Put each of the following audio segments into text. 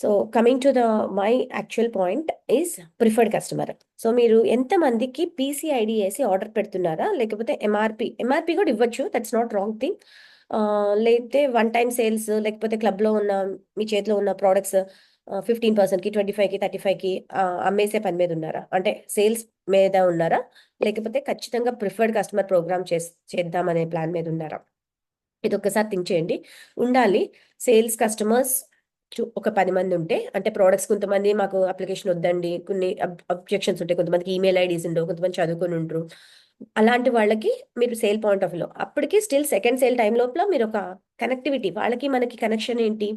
So coming to the my actual point is preferred customer. So మీరు ఎంతమందికి పీసీఐడి వేసి order పెడుతున్నారా, లేకపోతే ఎంఆర్పి కూడా ఇవ్వచ్చు, దట్స్ నాట్ రాంగ్ థింగ్. లేకపోతే వన్ టైం సేల్స్, లేకపోతే క్లబ్లో ఉన్న మీ చేతిలో ఉన్న ప్రోడక్ట్స్ 15%కి 25కి 35కి అమ్మేసే పని మీద ఉన్నారా, అంటే సేల్స్ మీద ఉన్నారా, లేకపోతే ఖచ్చితంగా ప్రిఫర్డ్ కస్టమర్ ప్రోగ్రామ్ చేద్దామనే ప్లాన్ మీద ఉన్నారా? ఇది ఒక్కసారి థింక్ చేయండి. ఉండాలి. సేల్స్ కస్టమర్స్ ఒక 10 మంది ఉంటే, అంటే ప్రోడక్ట్స్ కొంతమంది మాకు అప్లికేషన్ వద్దండి, కొన్ని అబ్జెక్షన్స్ ఉంటాయి, కొంతమందికి ఈమెయిల్ ఐడీస్ ఉండవు, కొంతమంది చదువుకొని ఉంటారు. అలాంటి వాళ్ళకి మీరు సేల్ పాయింట్ ఆఫ్ వ్యూలో అప్పటికి స్టిల్ సెకండ్ సేల్ టైం లోపల మీరు ఒక కనెక్టివిటీ, వాళ్ళకి మనకి కనెక్షన్ ఏంటి,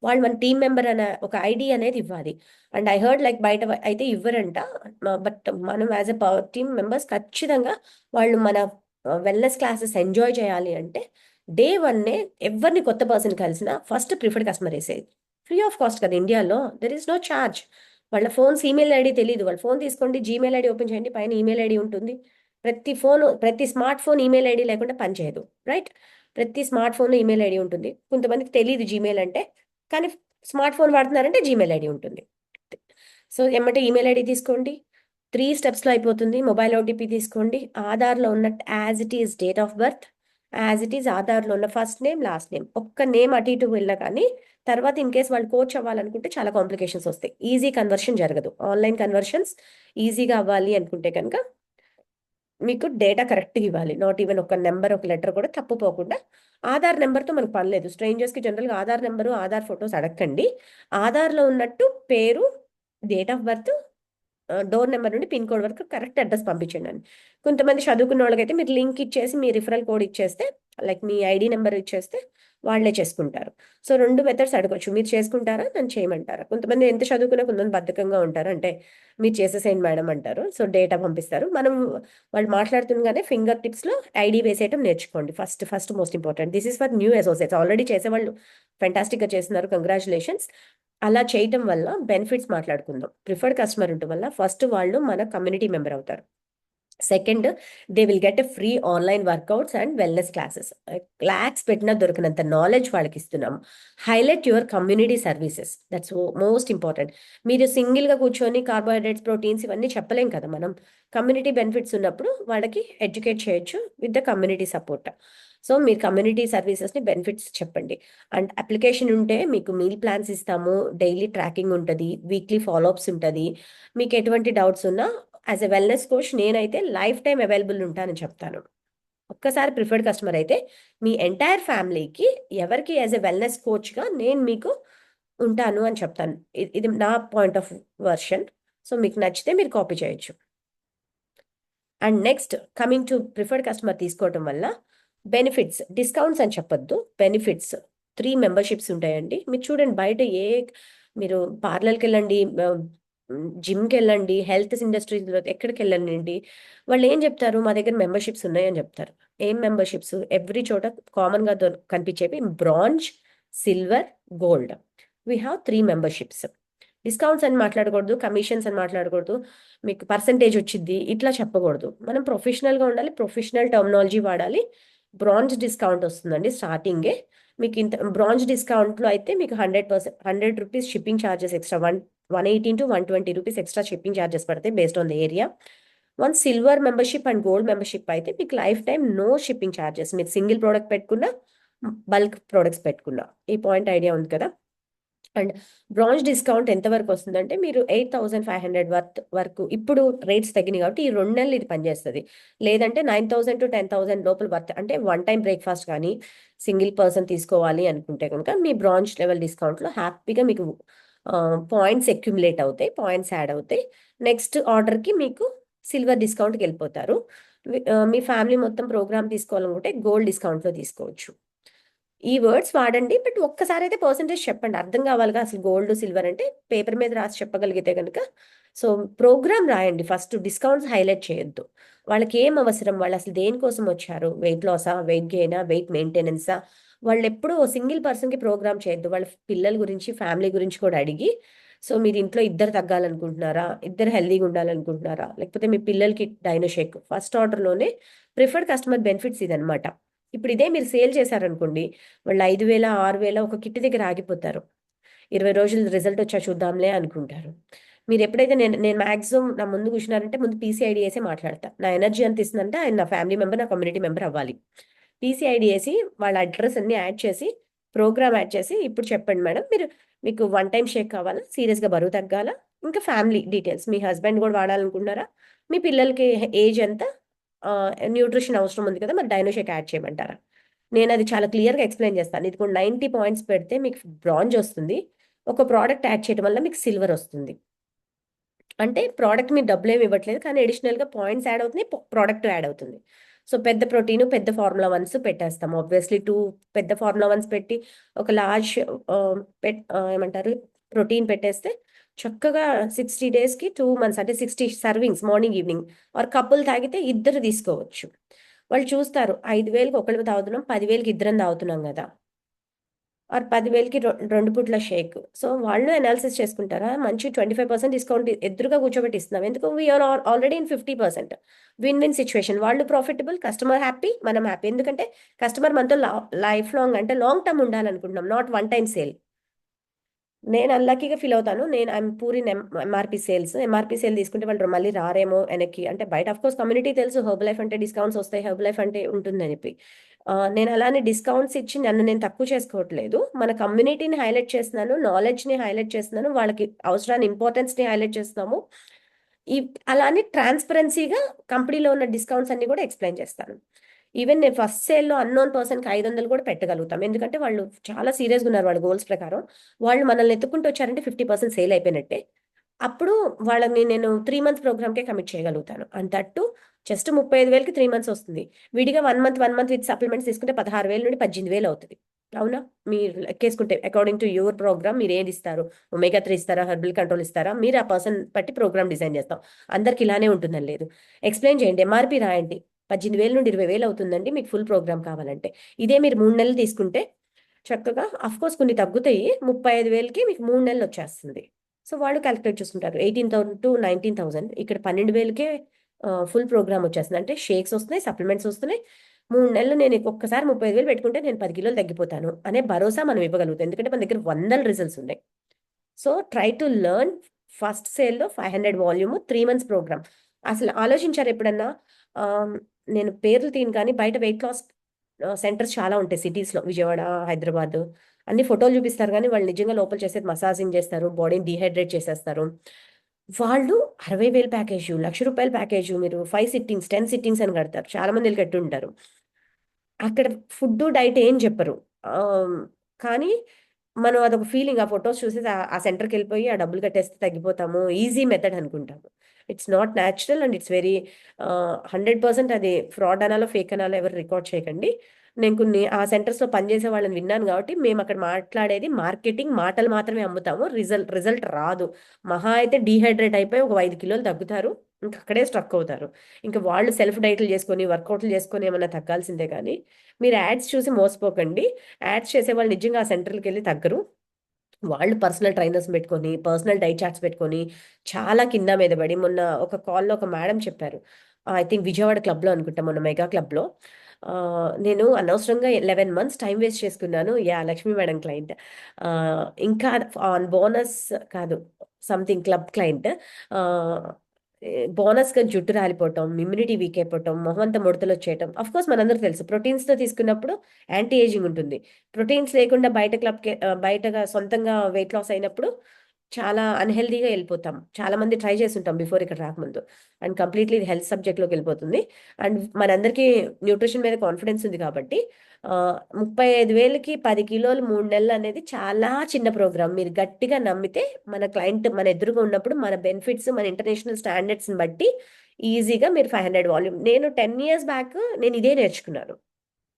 వాళ్ళు మన టీం మెంబర్ అనే ఒక ఐడి అనేది ఇవ్వాలి. అండ్ ఐ హర్డ్ లైక్ బయట అయితే ఇవ్వరంట, బట్ మనం యాజ్ ఎ టీమ్ మెంబర్స్ ఖచ్చితంగా వాళ్ళు మన వెల్నెస్ క్లాసెస్ ఎంజాయ్ చేయాలి అంటే డే వన్నే ఎవరిని కొత్త పర్సన్ కలిసినా ఫస్ట్ ప్రిఫర్డ్ కస్టమర్ వేసేది. ఫ్రీ ఆఫ్ కాస్ట్ కదా ఇండియాలో, దెర్ ఈస్ నో ఛార్జ్. వాళ్ళ ఫోన్స్ ఈమెయిల్ ఐడి తెలియదు, వాళ్ళ ఫోన్ తీసుకోండి, జీమెయిల్ ఐడి ఓపెన్ చేయండి, పైన ఈమెయిల్ ఐడి ఉంటుంది. ప్రతి స్మార్ట్ ఫోన్ ఈమెయిల్ ఐడి లేకుండా పనిచేయదు, రైట్? ప్రతి స్మార్ట్ ఫోన్లో ఈమెయిల్ ఐడి ఉంటుంది. కొంతమందికి తెలియదు జీమెయిల్ అంటే, కానీ స్మార్ట్ ఫోన్ వాడుతున్నారంటే జీమెయిల్ ఐడి ఉంటుంది. సో ఏమంటే ఈమెయిల్ ఐడి తీసుకోండి, 3 స్టెప్స్లో అయిపోతుంది. మొబైల్ ఓటీపీ తీసుకోండి, ఆధార్లో ఉన్న as it is date of birth, as it is ఆధార్లో ఉన్న ఫస్ట్ నేమ్ లాస్ట్ నేమ్, ఒక్క నేమ్ అటు ఇటు వెళ్ళినా కానీ తర్వాత ఇన్ కేస్ వాళ్ళు కోచ్ అవ్వాలనుకుంటే చాలా కాంప్లికేషన్స్ వస్తాయి, ఈజీ కన్వర్షన్ జరగదు. ఆన్లైన్ కన్వర్షన్స్ ఈజీగా అవ్వాలి అనుకుంటే కనుక మీకు డేటా కరెక్ట్గా ఇవ్వాలి. నాట్ ఈవెన్ ఒక నెంబర్, ఒక లెటర్ కూడా తప్పుపోకుండా. ఆధార్ నెంబర్తో మనకు పని లేదు. స్ట్రేంజర్స్కి జనరల్గా ఆధార్ నెంబరు, ఆధార్ ఫొటోస్ అడగండి. ఆధార్లో ఉన్నట్టు పేరు, date of birth, door number నుండి పిన్ కోడ్ వరకు కరెక్ట్ అడ్రస్ పంపించండి అని. కొంతమంది చదువుకున్న వాళ్ళకైతే మీరు లింక్ ఇచ్చేసి మీ రిఫరల్ కోడ్ ఇచ్చేస్తే, లైక్ మీ ఐడి నెంబర్ ఇచ్చేస్తే వాళ్ళే చేసుకుంటారు. సో 2 మెథడ్స్ అడగొచ్చు, మీరు చేసుకుంటారా, నన్ను చేయమంటారా. కొంతమంది ఎంత చదువుకున్నా కొంతమంది బద్ధకంగా ఉంటారు, అంటే మీరు చేసేసేయండి మేడం అంటారు. సో డేటా పంపిస్తారు. మనం వాళ్ళు మాట్లాడుతుండగానే ఫింగర్ టిప్స్లో ఐడి వేసేయటం నేర్చుకోండి. First most important. This is for new associates. Already చేసేవాళ్ళు ఫెంటాస్టిక్గా చేస్తున్నారు, కంగ్రాచులేషన్స్. అలా చేయటం వల్ల బెనిఫిట్స్ మాట్లాడుకుందాం. ప్రిఫర్డ్ కస్టమర్ ఉండటం వల్ల ఫస్ట్ వాళ్ళు మన కమ్యూనిటీ మెంబర్ అవుతారు. Second, they will get a free online workouts and wellness classes. క్లాక్స్ పెట్టినా దొరికినంత నాలెడ్జ్ వాళ్ళకి ఇస్తున్నాము. Highlight your community services, that's most important. మీరు సింగిల్గా కూర్చొని కార్బోహైడ్రేట్స్, ప్రోటీన్స్ ఇవన్నీ చెప్పలేం కదా మనం. కమ్యూనిటీ బెనిఫిట్స్ ఉన్నప్పుడు వాళ్ళకి ఎడ్యుకేట్ చేయొచ్చు with the community support. So మీరు కమ్యూనిటీ సర్వీసెస్ని బెనిఫిట్స్ చెప్పండి. అండ్ అప్లికేషన్ ఉంటే మీకు మీల్ ప్లాన్స్ ఇస్తాము, డైలీ ట్రాకింగ్ ఉంటుంది, వీక్లీ ఫాలోఅప్స్ ఉంటుంది. మీకు ఎటువంటి డౌట్స్ ఉన్నా యాజ్ ఎ వెల్నెస్ కోచ్ నేనైతే లైఫ్ టైం అవైలబుల్ ఉంటానని చెప్తాను. ఒక్కసారి ప్రిఫర్డ్ కస్టమర్ అయితే మీ ఎంటైర్ ఫ్యామిలీకి ఎవరికి యాజ్ ఎ వెల్నెస్ కోచ్గా నేను మీకు ఉంటాను అని చెప్తాను. ఇది నా పాయింట్ ఆఫ్ వర్షన్. సో మీకు నచ్చితే మీరు కాపీ చేయొచ్చు. And next, coming to preferred customer తీసుకోవటం వల్ల బెనిఫిట్స్, డిస్కౌంట్స్ అని చెప్పొద్దు, బెనిఫిట్స్. 3 మెంబర్షిప్స్ ఉంటాయండి. మీరు చూడండి బయట మీరు పార్లర్కి వెళ్ళండి, జిమ్కి వెళ్ళండి, హెల్త్ ఇండస్ట్రీస్లో ఎక్కడికి వెళ్ళండి, వాళ్ళు ఏం చెప్తారు, మా దగ్గర మెంబర్షిప్స్ ఉన్నాయని చెప్తారు. ఏం మెంబర్షిప్స్? ఎవ్రీ చోట కామన్గా కనిపించేవి bronze, silver, gold. We have 3 memberships. Discounts అని మాట్లాడకూడదు, కమిషన్స్ అని మాట్లాడకూడదు, మీకు పర్సంటేజ్ వచ్చింది ఇట్లా చెప్పకూడదు. మనం ప్రొఫెషనల్గా ఉండాలి, ప్రొఫెషనల్ టర్మినాలజీ వాడాలి. బ్రాంజ్ డిస్కౌంట్ వస్తుందండి స్టార్టింగే. మీకు ఇంత బ్రాంజ్ డిస్కౌంట్లో అయితే మీకు 100 rupees shipping charges extra, 118 to 120 rupees extra shipping charges పడతాయి based on the area. One silver membership and gold membership అయితే మీకు life time no shipping charges, మీరు సింగిల్ ప్రోడక్ట్ పెట్టుకున్నా, బల్క్ ప్రోడక్ట్స్ పెట్టుకున్నా. ఈ పాయింట్ ఐడియా ఉంది కదా. అండ్ బ్రాంజ్ డిస్కౌంట్ ఎంతవరకు వస్తుందంటే మీరు 8500 వరకు, ఇప్పుడు రేట్స్ తగ్గినాయి కాబట్టి ఈ 2 నెలలు ఇది పనిచేస్తుంది. లేదంటే 9000 to 10,000 లోపల వర్త్, అంటే వన్ టైం బ్రేక్ఫాస్ట్ కానీ సింగిల్ పర్సన్ తీసుకోవాలి అనుకుంటే కనుక మీ బ్రాంజ్ లెవెల్ డిస్కౌంట్లో హ్యాపీగా మీకు పాయింట్స్ అక్యుములేట్ అవుతాయి, పాయింట్స్ యాడ్ అవుతాయి. నెక్స్ట్ ఆర్డర్కి మీకు సిల్వర్ డిస్కౌంట్కి వెళ్ళిపోతారు. మీ ఫ్యామిలీ మొత్తం ప్రోగ్రామ్ తీసుకోవాలనుకుంటే గోల్డ్ డిస్కౌంట్లో తీసుకోవచ్చు. ఈ వర్డ్స్ వాడండి, బట్ ఒక్కసారి అయితే పర్సంటేజ్ చెప్పండి, అర్థం కావాలిగా. అసలు గోల్డ్, సిల్వర్ అంటే పేపర్ మీద రాసి చెప్పగలిగితే కనుక. సో ప్రోగ్రామ్ రాయండి, ఫస్ట్ డిస్కౌంట్స్ హైలైట్ చేయొద్దు. వాళ్ళకి ఏం అవసరం, వాళ్ళు అసలు దేనికోసం వచ్చారు, వెయిట్ లాసా, వెయిట్ గెయినా, వెయిట్ మెయింటెనెన్సా, వాళ్ళు ఎప్పుడూ సింగిల్ పర్సన్కి ప్రోగ్రామ్ చేయొద్దు. వాళ్ళ పిల్లల గురించి, ఫ్యామిలీ గురించి కూడా అడిగి, సో మీరు ఇంట్లో ఇద్దరు తగ్గాలనుకుంటున్నారా, ఇద్దరు హెల్దీగా ఉండాలనుకుంటున్నారా, లేకపోతే మీ పిల్లలకి డైనోషేక్, ఫస్ట్ ఆర్డర్లోనే ప్రిఫర్డ్ కస్టమర్ బెనిఫిట్స్ ఇదనమాట. ఇప్పుడు ఇదే మీరు సేల్ చేశారనుకోండి, వాళ్ళు 5,000 6,000 ఒక కిట్ దగ్గర ఆగిపోతారు. 20 రోజులు రిజల్ట్ వచ్చా చూద్దాంలే అనుకుంటారు. మీరు ఎప్పుడైతే నేను నేను మాక్సిమం నా ముందు కూర్చున్నారంటే ముందు పీసీఐడి వేసి మాట్లాడతా. నా ఎనర్జీ ఎంత ఇస్తుందంటే ఆయన నా ఫ్యామిలీ మెంబర్, నా కమ్యూనిటీ మెంబర్ అవ్వాలి. పీసీఐడి వేసి వాళ్ళ అడ్రస్ అన్ని యాడ్ చేసి ప్రోగ్రామ్ యాడ్ చేసి, ఇప్పుడు చెప్పండి మేడం, మీకు వన్ టైం షేక్ కావాలా, సీరియస్గా బరువు తగ్గాలా, ఇంకా ఫ్యామిలీ డీటెయిల్స్, మీ హస్బెండ్ కూడా వాడాలనుకుంటున్నారా, మీ పిల్లలకి ఏజ్ ఎంత, న్యూట్రిషన్ అవసరం ఉంది కదా, మరి డైనో షేక్ యాడ్ చేయమంటారా. నేను అది చాలా క్లియర్గా ఎక్స్ప్లెయిన్ చేస్తాను. ఇది కూడా 90 పాయింట్స్ పెడితే మీకు బ్రాంజ్ వస్తుంది, ఒక ప్రోడక్ట్ యాడ్ చేయడం వల్ల మీకు సిల్వర్ వస్తుంది. అంటే ప్రోడక్ట్ మీరు డబ్బులు ఏమి ఇవ్వట్లేదు, కానీ అడిషనల్గా పాయింట్స్ యాడ్ అవుతుంది, ప్రోడక్ట్ యాడ్ అవుతుంది. సో పెద్ద ప్రోటీన్, పెద్ద ఫార్ములా వన్స్ పెట్టేస్తాం. ఆబ్వియస్లీ 2 పెద్ద ఫార్ములా వన్స్ పెట్టి ఒక లార్జ్ ఏమంటారు ప్రోటీన్ పెట్టేస్తే చక్కగా 60 డేస్కి 2 మంత్స్ అంటే 60 servings morning evening, or couple తాగితే ఇద్దరు తీసుకోవచ్చు. వాళ్ళు చూస్తారు 5,000కి ఒకళ్ళు తాగుతున్నాం, 10,000కి ఇద్దరం తాగుతున్నాం కదా, ఆర్ 10,000కి 2 పూట్ల షేక్. సో వాళ్ళు అనాలిసిస్ చేసుకుంటారా, మంచి 25% డిస్కౌంట్ ఎదురుగా కూర్చోబెట్టి ఇస్తున్నాం. ఎందుకు, we are already in 50%. Win win situation. వాళ్ళు ప్రాఫిటబుల్, కస్టమర్ హ్యాపీ, మనం హ్యాపీ. ఎందుకంటే కస్టమర్ మనతో లైఫ్ లాంగ్ అంటే లాంగ్ టర్మ్ ఉండాలనుకుంటున్నాం, నాట్ వన్ టైం సేల్. నేను అన్లక్కీగా ఫీల్ అవుతాను. నేను I am poor in MRP sales. MRP sale తీసుకుంటే వాళ్ళు మళ్ళీ రారేమో వెనక్కి. అంటే బయట ఆఫ్ కోర్స్ కమ్యూనిటీ తెలుసు హెర్బ్ లైఫ్ అంటే డిస్కౌంట్స్ వస్తాయి, హెర్బ్ లైఫ్ అంటే ఉంటుందని చెప్పి. నేను అలానే డిస్కౌంట్స్ ఇచ్చి నన్ను నేను తక్కువ చేసుకోవట్లేదు. మన కమ్యూనిటీని హైలైట్ చేస్తున్నాను, నాలెడ్జ్ని హైలైట్ చేస్తున్నాను, వాళ్ళకి అవసరాన్ని ఇంపార్టెన్స్ని హైలైట్ చేస్తున్నాము. ఈ అలానే ట్రాన్స్పరెన్సీగా కంపెనీలో ఉన్న డిస్కౌంట్స్ అన్ని కూడా ఎక్స్ప్లెయిన్ చేస్తాను. ఈవెన్ నేను ఫస్ట్ సేల్లో అన్నోన్ పర్సన్కి 500 కూడా పెట్టగలుగుతాం. ఎందుకంటే వాళ్ళు చాలా సీరియస్గా ఉన్నారు వాళ్ళ గోల్స్ ప్రకారం. వాళ్ళు మనల్ని ఎత్తుకుంటూ వచ్చారంటే 50% సేల్ అయిపోయినట్టే. అప్పుడు వాళ్ళని నేను 3 మంత్స్ ప్రోగ్రామ్కే కమిట్ చేయగలుగుతాను. అండ్ దట్టు జస్ట్ 35,000కి 3 మంత్స్ వస్తుంది. విడిగా 1 మంత్ విత్ సప్లిమెంట్స్ తీసుకుంటే 16,000 నుండి 18,000 అవుతుంది. అవునా, మీరు లెక్కేసుకుంటే అకార్డింగ్ టు యువర్ ప్రోగ్రామ్ మీరు ఏది ఇస్తారు, ఒమేగా 3 ఇస్తారా, హెర్బల్ కంట్రోల్ ఇస్తారా, మీరు ఆ పర్సన్ బట్టి ప్రోగ్రామ్ డిజైన్ చేస్తాం. అందరికి ఇలానే ఉంటుందని లేదు. ఎక్స్ప్లెయిన్ చేయండి, ఎంఆర్పి రాయండి, 18,000 నుండి 20,000 అవుతుందండి మీకు ఫుల్ ప్రోగ్రామ్ కావాలంటే. ఇదే మీరు 3 నెలలు తీసుకుంటే చక్కగా కోర్స్ కొన్ని తగ్గుతాయి, 35,000కి మీకు 3 నెలలు వచ్చేస్తుంది. సో వాళ్ళు క్యాలిక్యులేట్ చేసుకుంటారు 18,000 టు 19,000. ఇక్కడ 12,000కే ఫుల్ ప్రోగ్రామ్ వచ్చేస్తుంది. అంటే షేక్స్ వస్తున్నాయి, సప్లిమెంట్స్ వస్తున్నాయి. 3 నెలలు నేను ఒక్కసారి 35,000 పెట్టుకుంటే నేను 10 కిలోలు తగ్గిపోతాను అనే భరోసా మనం ఇవ్వగలుగుతాం. ఎందుకంటే మన దగ్గర వందల రిజల్ట్స్ ఉన్నాయి. So try to learn. First సేల్లో 500 వాల్యూమ్, 3 మంత్స్ ప్రోగ్రామ్. అసలు ఆలోచించారు ఎప్పుడన్నా, ఆమ్, నేను పేర్లు తీను కానీ బయట వెయిట్ లాస్ సెంటర్స్ చాలా ఉంటాయి సిటీస్లో, విజయవాడ, హైదరాబాద్. అన్ని ఫోటోలు చూపిస్తారు కానీ వాళ్ళు నిజంగా లోపల చేసేది మసాజింగ్ చేస్తారు, బాడీని డీహైడ్రేట్ చేసేస్తారు. వాళ్ళు 60,000 ప్యాకేజ్, ₹1,00,000 ప్యాకేజ్, మీరు 5 సిట్టింగ్స్ 10 సిట్టింగ్స్ అని కడతారు. చాలా మంది వెళ్ళి కట్టి ఉంటారు. అక్కడ ఫుడ్ డైట్ ఏం చెప్పరు. కానీ మనం అదొక ఫీలింగ్, ఆ ఫొటోస్ చూసేసి ఆ సెంటర్కి వెళ్ళిపోయి ఆ డబ్బులు కట్టేస్తే తగ్గిపోతాము, ఈజీ మెథడ్ అనుకుంటాము. It's not natural and it's very 100% అది ఫ్రాడ్ అనాలో ఫేక్ అనాలో ఎవరు రికార్డ్ చేయకండి. నేను కొన్ని ఆ సెంటర్స్లో పనిచేసే వాళ్ళని విన్నాను కాబట్టి మేము అక్కడ మాట్లాడేది మార్కెటింగ్ మాటలు మాత్రమే అమ్ముతాము, రిజల్ట్ రాదు. మహా అయితే డీహైడ్రేట్ అయిపోయి ఒక 5 కిలోలు తగ్గుతారు, ఇంకా అక్కడే స్ట్రక్ అవుతారు. ఇంకా వాళ్ళు సెల్ఫ్ డైట్లు చేసుకొని వర్కౌట్లు చేసుకొని ఏమన్నా తగ్గాల్సిందే కానీ మీరు యాడ్స్ చూసి మోసపోకండి. యాడ్స్ చేసే వాళ్ళు నిజంగా ఆ సెంటర్కి వెళ్ళి తగ్గరు. వాళ్ళు పర్సనల్ ట్రైనర్స్ పెట్టుకొని, పర్సనల్ డైట్ చార్ట్స్ పెట్టుకొని చాలా కింద మీద పడి, మొన్న ఒక కాల్లో ఒక మేడం చెప్పారు, ఐ థింక్ విజయవాడ క్లబ్లో అనుకుంటా, మొన్న మెగా క్లబ్లో, నేను అనవసరంగా 11 మంత్స్ టైం వేస్ట్ చేసుకున్నాను. లక్ష్మీ మేడం క్లయింట్, ఇంకా ఆన్ బోనస్ కాదు, సంథింగ్ క్లబ్ క్లయింట్, బోనస్గా జుట్టు రాలిపోవటం, ఇమ్యూనిటీ వీక్ అయిపోవటం, మొహం అంతా ముడతలు వచ్చేయటం. అఫ్ కోర్స్ మనందరూ తెలుసు ప్రోటీన్స్తో తీసుకున్నప్పుడు యాంటీ ఏజింగ్ ఉంటుంది. ప్రోటీన్స్ లేకుండా బయటగా సొంతంగా వెయిట్ లాస్ అయినప్పుడు చాలా అన్‌హెల్తీగా ఎళ్ళిపోతాం. చాలా మంది ట్రై చేసుంటాం బిఫోర్ ఇక్కడ రాకముందు. అండ్ కంప్లీట్‌లీ ఇది హెల్త్ సబ్జెక్ట్‌లోకి వెళ్ళిపోతుంది. అండ్ మనందరికీ న్యూట్రిషన్ మీద కాన్ఫిడెన్స్ ఉంది కాబట్టి 35,000కి 10 కిలోలు 3 నెలలు అనేది చాలా చిన్న ప్రోగ్రామ్. మీరు గట్టిగా నమ్మితే మన క్లయింట్ మన ఎదురుగా ఉన్నప్పుడు మన బెనిఫిట్స్, మన ఇంటర్నేషనల్ స్టాండర్డ్స్‌ని బట్టి ఈజీగా మీరు 500 వాల్యూమ్. నేను 10 ఇయర్స్ బ్యాక్ నేను ఇదే నేర్చుకున్నాను.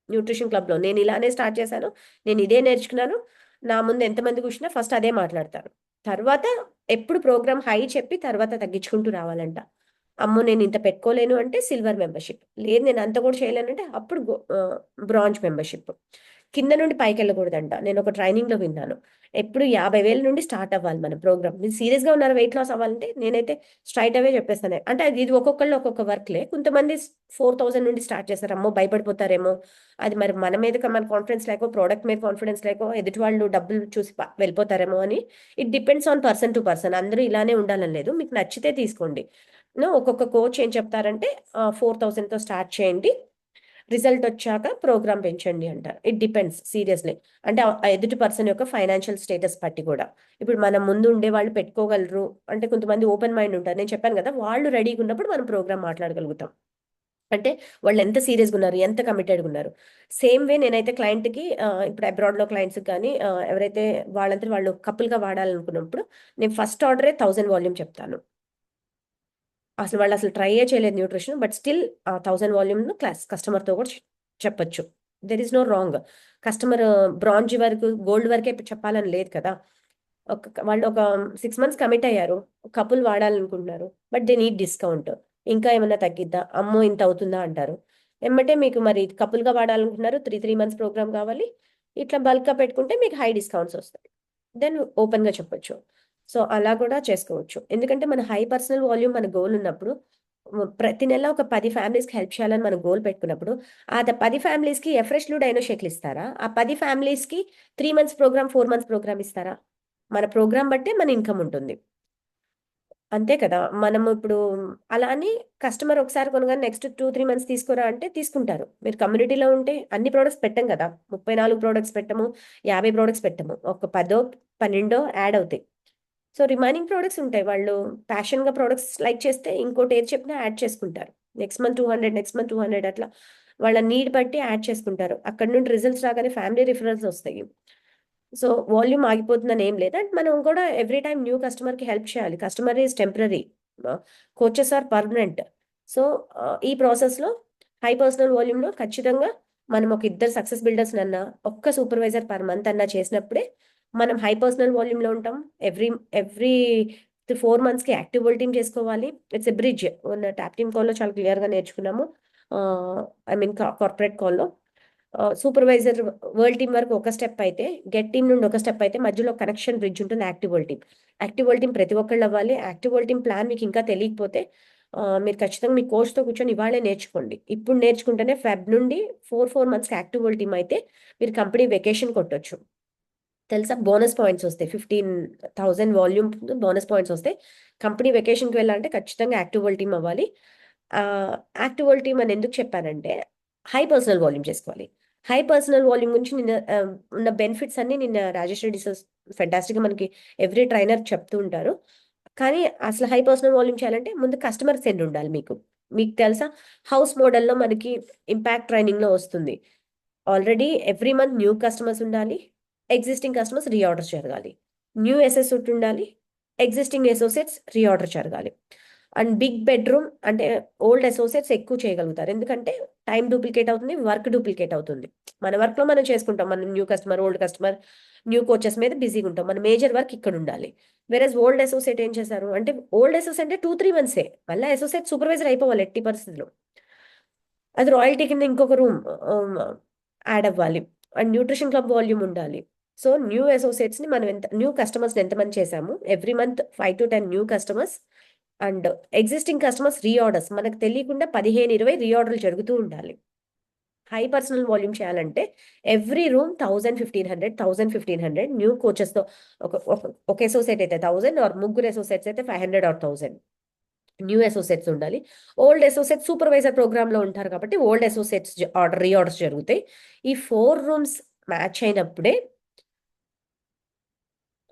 న్యూట్రిషన్ క్లబ్‌లో నేను ఇలానే స్టార్ట్ చేశాను. నేను ఇదే నేర్చుకున్నాను. నా ముందు ఎంతమంది కూర్చున్నా ఫస్ట్ అదే మాట్లాడతారు. తర్వాత ఎప్పుడు ప్రోగ్రామ్ హై చెప్పి తర్వాత తగ్గించుకుంటూ రావాలంట. అమ్మో! నేను ఇంత పెట్టుకోలేను అంటే సిల్వర్ మెంబర్‌షిప్. లేదు నేను అంత కూడా చేయలేనంటే అప్పుడు బ్రాంజ్ మెంబర్‌షిప్. కింద నుండి పైకి వెళ్ళకూడదంట. నేను ఒక ట్రైనింగ్ లో విన్నాను. ఎప్పుడు 50,000 నుండి స్టార్ట్ అవ్వాలి మన ప్రోగ్రామ్. మీరు సీరియస్ గా ఉన్నారు వెయిట్ లాస్ అవ్వాలంటే నేనైతే స్ట్రైట్ అవే చెప్పేస్తాను. అంటే ఇది ఒక్కొక్కళ్ళు ఒక్కొక్క వర్క్లే. కొంతమంది 4,000 నుండి స్టార్ట్ చేస్తారు. అమ్మో భయపడిపోతారేమో, అది మరి మన మీద మన కాన్ఫిడెన్స్ లేకో, ప్రోడక్ట్ మీద కాన్ఫిడెన్స్ లేకో, ఎదుటి వాళ్ళు డబ్బులు చూసి వెళ్ళిపోతారేమో అని. It depends on person to person. అందరూ ఇలానే ఉండాలని లేదు. మీకు నచ్చితే తీసుకోండి. ఒక్కొక్క కోచ్ ఏం చెప్తారంటే 4,000తో స్టార్ట్ చేయండి, రిజల్ట్ వచ్చాక ప్రోగ్రామ్ పెంచండి అంటారు. It depends seriously. అంటే ఆ ఎదుటి పర్సన్ యొక్క ఫైనాన్షియల్ స్టేటస్ బట్టి కూడా. ఇప్పుడు మనం ముందు ఉండే వాళ్ళు పెట్టుకోగలరు అంటే, కొంతమంది ఓపెన్ మైండ్ ఉంటారు. నేను చెప్పాను కదా, వాళ్ళు రెడీగా ఉన్నప్పుడు మనం ప్రోగ్రామ్ మాట్లాడగలుగుతాం. అంటే వాళ్ళు ఎంత సీరియస్గా ఉన్నారు, ఎంత కమిటెడ్గా ఉన్నారు. సేమ్ వే నేనైతే క్లయింట్కి, ఇప్పుడు అబ్రాడ్లో క్లయింట్స్కి కానీ, ఎవరైతే వాళ్ళంతా వాళ్ళు కపుల్గా వాడాలనుకున్నప్పుడు నేను ఫస్ట్ ఆర్డరే 1000 వాల్యూమ్ చెప్తాను. అసలు వాళ్ళు అసలు ట్రైయే చేయలేదు న్యూట్రిషన్. బట్ స్టిల్ ఆ 1000 వాల్యూమ్‌ను కస్టమర్‌తో కూడా చెప్పొచ్చు. There is no wrong. Customer bronze వరకు, గోల్డ్ వరకే చెప్పాలని లేదు కదా! వాళ్ళు ఒక 6 మంత్స్ కమిట్ అయ్యారు. కపుల్ వాడాలనుకుంటున్నారు. But they need discount. ఇంకా ఏమన్నా తగ్గిద్దా? అమ్మో! ఇంత అవుతుందా అంటారు. ఎమ్మటే మీకు మరి కపుల్‌గా వాడాలనుకుంటున్నారు. 3 మంత్స్ ప్రోగ్రామ్ కావాలి. ఇట్లా బల్క్‌గా పెట్టుకుంటే మీకు హై డిస్కౌంట్స్ వస్తాయి. దెన్ ఓపెన్‌గా చెప్పొచ్చు. సో, అలా కూడా చేసుకోవచ్చు. ఎందుకంటే మన హై పర్సనల్ వాల్యూమ్ మన గోల్ ఉన్నప్పుడు, ప్రతి నెల ఒక 10 ఫ్యామిలీస్‌కి హెల్ప్ చేయాలని మనం గోల్ పెట్టుకున్నప్పుడు, ఆ 10 ఫ్యామిలీస్‌కి ఎఫ్రెష్‌లు, డైనో షేక్‌లు ఇస్తారా? ఆ 10 ఫ్యామిలీస్‌కి 3 మంత్స్ ప్రోగ్రామ్, 4 మంత్స్ ప్రోగ్రామ్ ఇస్తారా? మన ప్రోగ్రామ్ బట్టే మన ఇన్‌కమ్ ఉంటుంది. అంతే కదా! మనము ఇప్పుడు అలా అని కస్టమర్ ఒకసారి కొనగానే నెక్స్ట్ 2, 3 మంత్స్ తీసుకోరా అంటే తీసుకుంటారు. మీరు కమ్యూనిటీలో ఉంటే అన్ని ప్రొడక్ట్స్ పెట్టం కదా! 34 ప్రొడక్ట్స్ పెట్టము, 50 ప్రొడక్ట్స్ పెట్టము. ఒక 10, 12 యాడ్ అవుతాయి. సో, రిమైనింగ్ ప్రొడక్ట్స్ ఉంటాయి. వాళ్ళు ప్యాషన్‌గా ప్రొడక్ట్స్ లైక్ చేస్తే ఇంకోటి ఏది చెప్పినా యాడ్ చేసుకుంటారు. నెక్స్ట్ మంత్ 200, నెక్స్ట్ మంత్ 200 అట్లా వాళ్ళ నీడ్ బట్టి యాడ్ చేసుకుంటారు. అక్కడి నుండి రిజల్ట్స్ రాగానే ఫ్యామిలీ రిఫరల్స్ వస్తాయి. సో, వాల్యూమ్ ఆగిపోతుందని ఏం లేదు. అండ్ మనం కూడా ఎవ్రీ టైమ్ న్యూ కస్టమర్‌కి హెల్ప్ చేయాలి. Customer is temporary. Coaches are permanent. So, ఈ ప్రాసెస్‌లో హై పర్సనల్ వాల్యూమ్‌లో ఖచ్చితంగా మనం ఒక ఇద్దరు సక్సెస్ బిల్డర్స్‌నన్నా, ఒక్క సూపర్వైజర్ పర్ మంత్ అన్నా చేసినప్పుడే మనం హై పర్సనల్ వాల్యూమ్‌లో ఉంటాం. ఎవ్రీ ఎవ్రీ 4 మంత్స్‌కి యాక్టివ్ వరల్డ్ టీమ్ చేసుకోవాలి. It's a bridge. మొన్న టాప్ టీమ్ కాల్‌లో చాలా క్లియర్‌గా నేర్చుకున్నాము. ఐ మీన్ కార్పొరేట్ కాల్‌లో. సూపర్వైజర్ వరల్డ్ టీమ్ వరకు ఒక స్టెప్ అయితే, గెట్ టీమ్ నుండి ఒక స్టెప్ అయితే, మధ్యలో కనెక్షన్ బ్రిడ్జ్ ఉంటుంది active world team. Active world team ప్రతి ఒక్కళ్ళు అవ్వాలి. యాక్టివ్ వరల్డ్ టీమ్ ప్లాన్ మీకు ఇంకా తెలియకపోతే, మీరు ఖచ్చితంగా మీ కోచ్‌తో కూర్చొని ఇవాళే నేర్చుకోండి. ఇప్పుడు నేర్చుకుంటేనే ఫెబ్ నుండి 4 మంత్స్‌కి యాక్టివ్ వరల్డ్ టీమ్ అయితే మీరు కంపెనీ వెకేషన్ కొట్టొచ్చు. తెలుసా? బోనస్ పాయింట్స్ వస్తాయి. 15,000 వాల్యూమ్ బోనస్ పాయింట్స్ వస్తాయి. కంపెనీ వెకేషన్‌కి వెళ్ళాలంటే ఖచ్చితంగా యాక్టివ్ వరల్డ్ టీమ్ అవ్వాలి. యాక్టివ్ వరల్డ్ టీమ్ అని ఎందుకు చెప్పానంటే, హై పర్సనల్ వాల్యూమ్ చేసుకోవాలి. హై పర్సనల్ వాల్యూమ్ గురించి ఉన్న బెనిఫిట్స్ అన్నీ నిన్న రాజేష్ రెడ్డి సార్ ఫెంటాస్టిక్‌గా మనకి ఎవ్రీ ట్రైనర్ చెప్తూ ఉంటారు. కానీ అసలు హై పర్సనల్ వాల్యూమ్ చేయాలంటే ముందు కస్టమర్ సెండ్ ఉండాలి మీకు. మీకు తెలుసా? హౌస్ మోడల్‌లో మనకి ఇంపాక్ట్ ట్రైనింగ్‌లో వస్తుంది. Already every month new customers ఉండాలి. ఎగ్జిస్టింగ్ కస్టమర్స్ రీఆర్డర్ జరగాలి. న్యూ అసోసియేట్ ఉండాలి. ఎగ్జిస్టింగ్ అసోసియేట్స్ రీఆర్డర్ జరగాలి. అండ్ బిగ్ బెడ్‌రూమ్ అంటే ఓల్డ్ అసోసియేట్స్ ఎక్కువ చేయగలుగుతారు. ఎందుకంటే టైమ్ డూప్లికేట్ అవుతుంది. వర్క్ డూప్లికేట్ అవుతుంది. మన వర్క్‌లో మనం చేసుకుంటాం. మనం new customer, old customer, new coaches మీద బిజీగా ఉంటాం. మన మేజర్ వర్క్ ఇక్కడ ఉండాలి. వేరేస్ ఓల్డ్ అసోసియేట్ ఏం చేశారు అంటే, ఓల్డ్ అసోసియేట్ అంటే 2, 3 మంత్సే. మళ్ళా అసోసియేట్ సూపర్వైజర్ అయిపోవాలి ఎట్టి పరిస్థితిలో. అది రాయల్టీ కింద ఇంకొక రూమ్ యాడ్ అవ్వాలి. అండ్ న్యూట్రిషన్ క్లబ్ వాల్యూమ్ ఉండాలి. సో, న్యూ అసోసియేట్స్‌ని మనం న్యూ కస్టమర్స్‌ని ఎంతమంది చేసాము? Every month 5-10 new customers and existing customers reorders. మనకు తెలియకుండా 15, 20 రీఆర్డర్‌లు జరుగుతూ ఉండాలి. హై పర్సనల్ వాల్యూమ్ చేయాలంటే ఎవ్రీ రూమ్ 1000, 1500, 1000, 1500 న్యూ కోచెస్‌తో ఒక ఒక ఒక అసోసియేట్ అయితే 1000 ఆర్ ముగ్గురు అసోసియేట్స్ అయితే 500 ఆర్ 1000 న్యూ అసోసియేట్స్ ఉండాలి. ఓల్డ్ అసోసియేట్స్ సూపర్వైజర్ ప్రోగ్రామ్‌లో ఉంటారు కాబట్టి ఓల్డ్ అసోసియేట్స్ రీఆర్డర్స్ జరుగుతాయి. ఈ 4 రూమ్స్ మ్యాచ్ అయినప్పుడే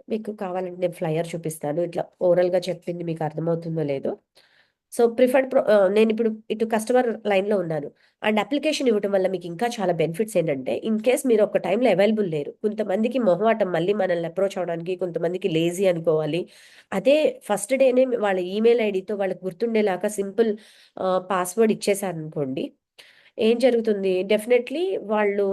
మీకు కావాలంటే నేను ఫ్లైయర్ చూపిస్తాను. ఇట్లా ఓరల్‌గా చెప్పింది మీకు అర్థమవుతుందో లేదో. సో, నేనిప్పుడు ఇటు కస్టమర్ లైన్‌లో ఉన్నాను. అండ్ అప్లికేషన్ ఇవ్వటం వల్ల మీకు ఇంకా చాలా బెనిఫిట్స్ ఏంటంటే, ఇన్ కేస్ మీరు ఒక టైమ్‌లో అవైలబుల్ లేరు. కొంతమందికి మొహమాటం మళ్ళీ మనల్ని అప్రోచ్ అవ్వడానికి, కొంతమందికి లేజీ అనుకోవాలి. అదే ఫస్ట్ డేనే వాళ్ళ ఈమెయిల్ ఐడీతో వాళ్ళకి గుర్తుండేలాగా సింపుల్ పాస్వర్డ్ ఇచ్చేసారనుకోండి, ఏం జరుగుతుంది? డెఫినెట్‌లీ వాళ్ళు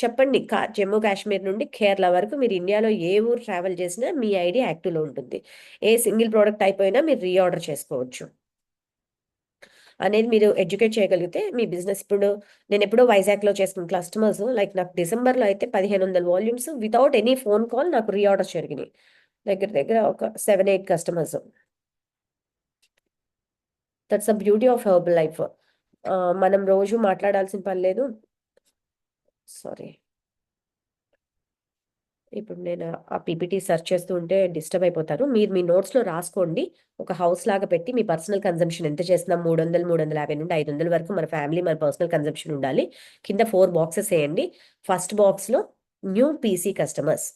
చెప్పండి, జమ్మూ కాశ్మీర్ నుండి కేరళ వరకు మీరు ఇండియాలో ఏ ఊరు ట్రావెల్ చేసినా మీ ఐడీ యాక్టివ్‌లో ఉంటుంది. ఏ సింగిల్ ప్రొడక్ట్ అయిపోయినా మీరు రీఆర్డర్ చేసుకోవచ్చు. అనేది మీరు ఎడ్యుకేట్ చేయగలిగితే మీ బిజినెస్ ఇప్పుడు నేను ఎప్పుడో వైజాగ్లో చేసిన కస్టమర్స్ లైక్ నాకు డిసెంబర్లో అయితే 1500 volumes without any phone call నాకు రీఆర్డర్స్ జరిగినాయి. దగ్గర దగ్గర ఒక 7-8 customers. That's a beauty of herbal life. మనం రోజు మాట్లాడాల్సిన పని లేదు. సారీ, ఇప్పుడు నేను ఆ పీపీటీ సెర్చ్ చేస్తూ ఉంటే డిస్టర్బ్ అయిపోతారు. మీరు మీ నోట్స్లో రాసుకోండి. ఒక హౌస్ లాగా పెట్టి మీ పర్సనల్ కన్జంప్షన్ ఎంత చేస్తున్నాం, 300, 350 నుండి 500 వరకు మన ఫ్యామిలీ మన పర్సనల్ కన్జంప్షన్ ఉండాలి. కింద 4 బాక్సెస్ వేయండి. ఫస్ట్ బాక్స్లో new PC customers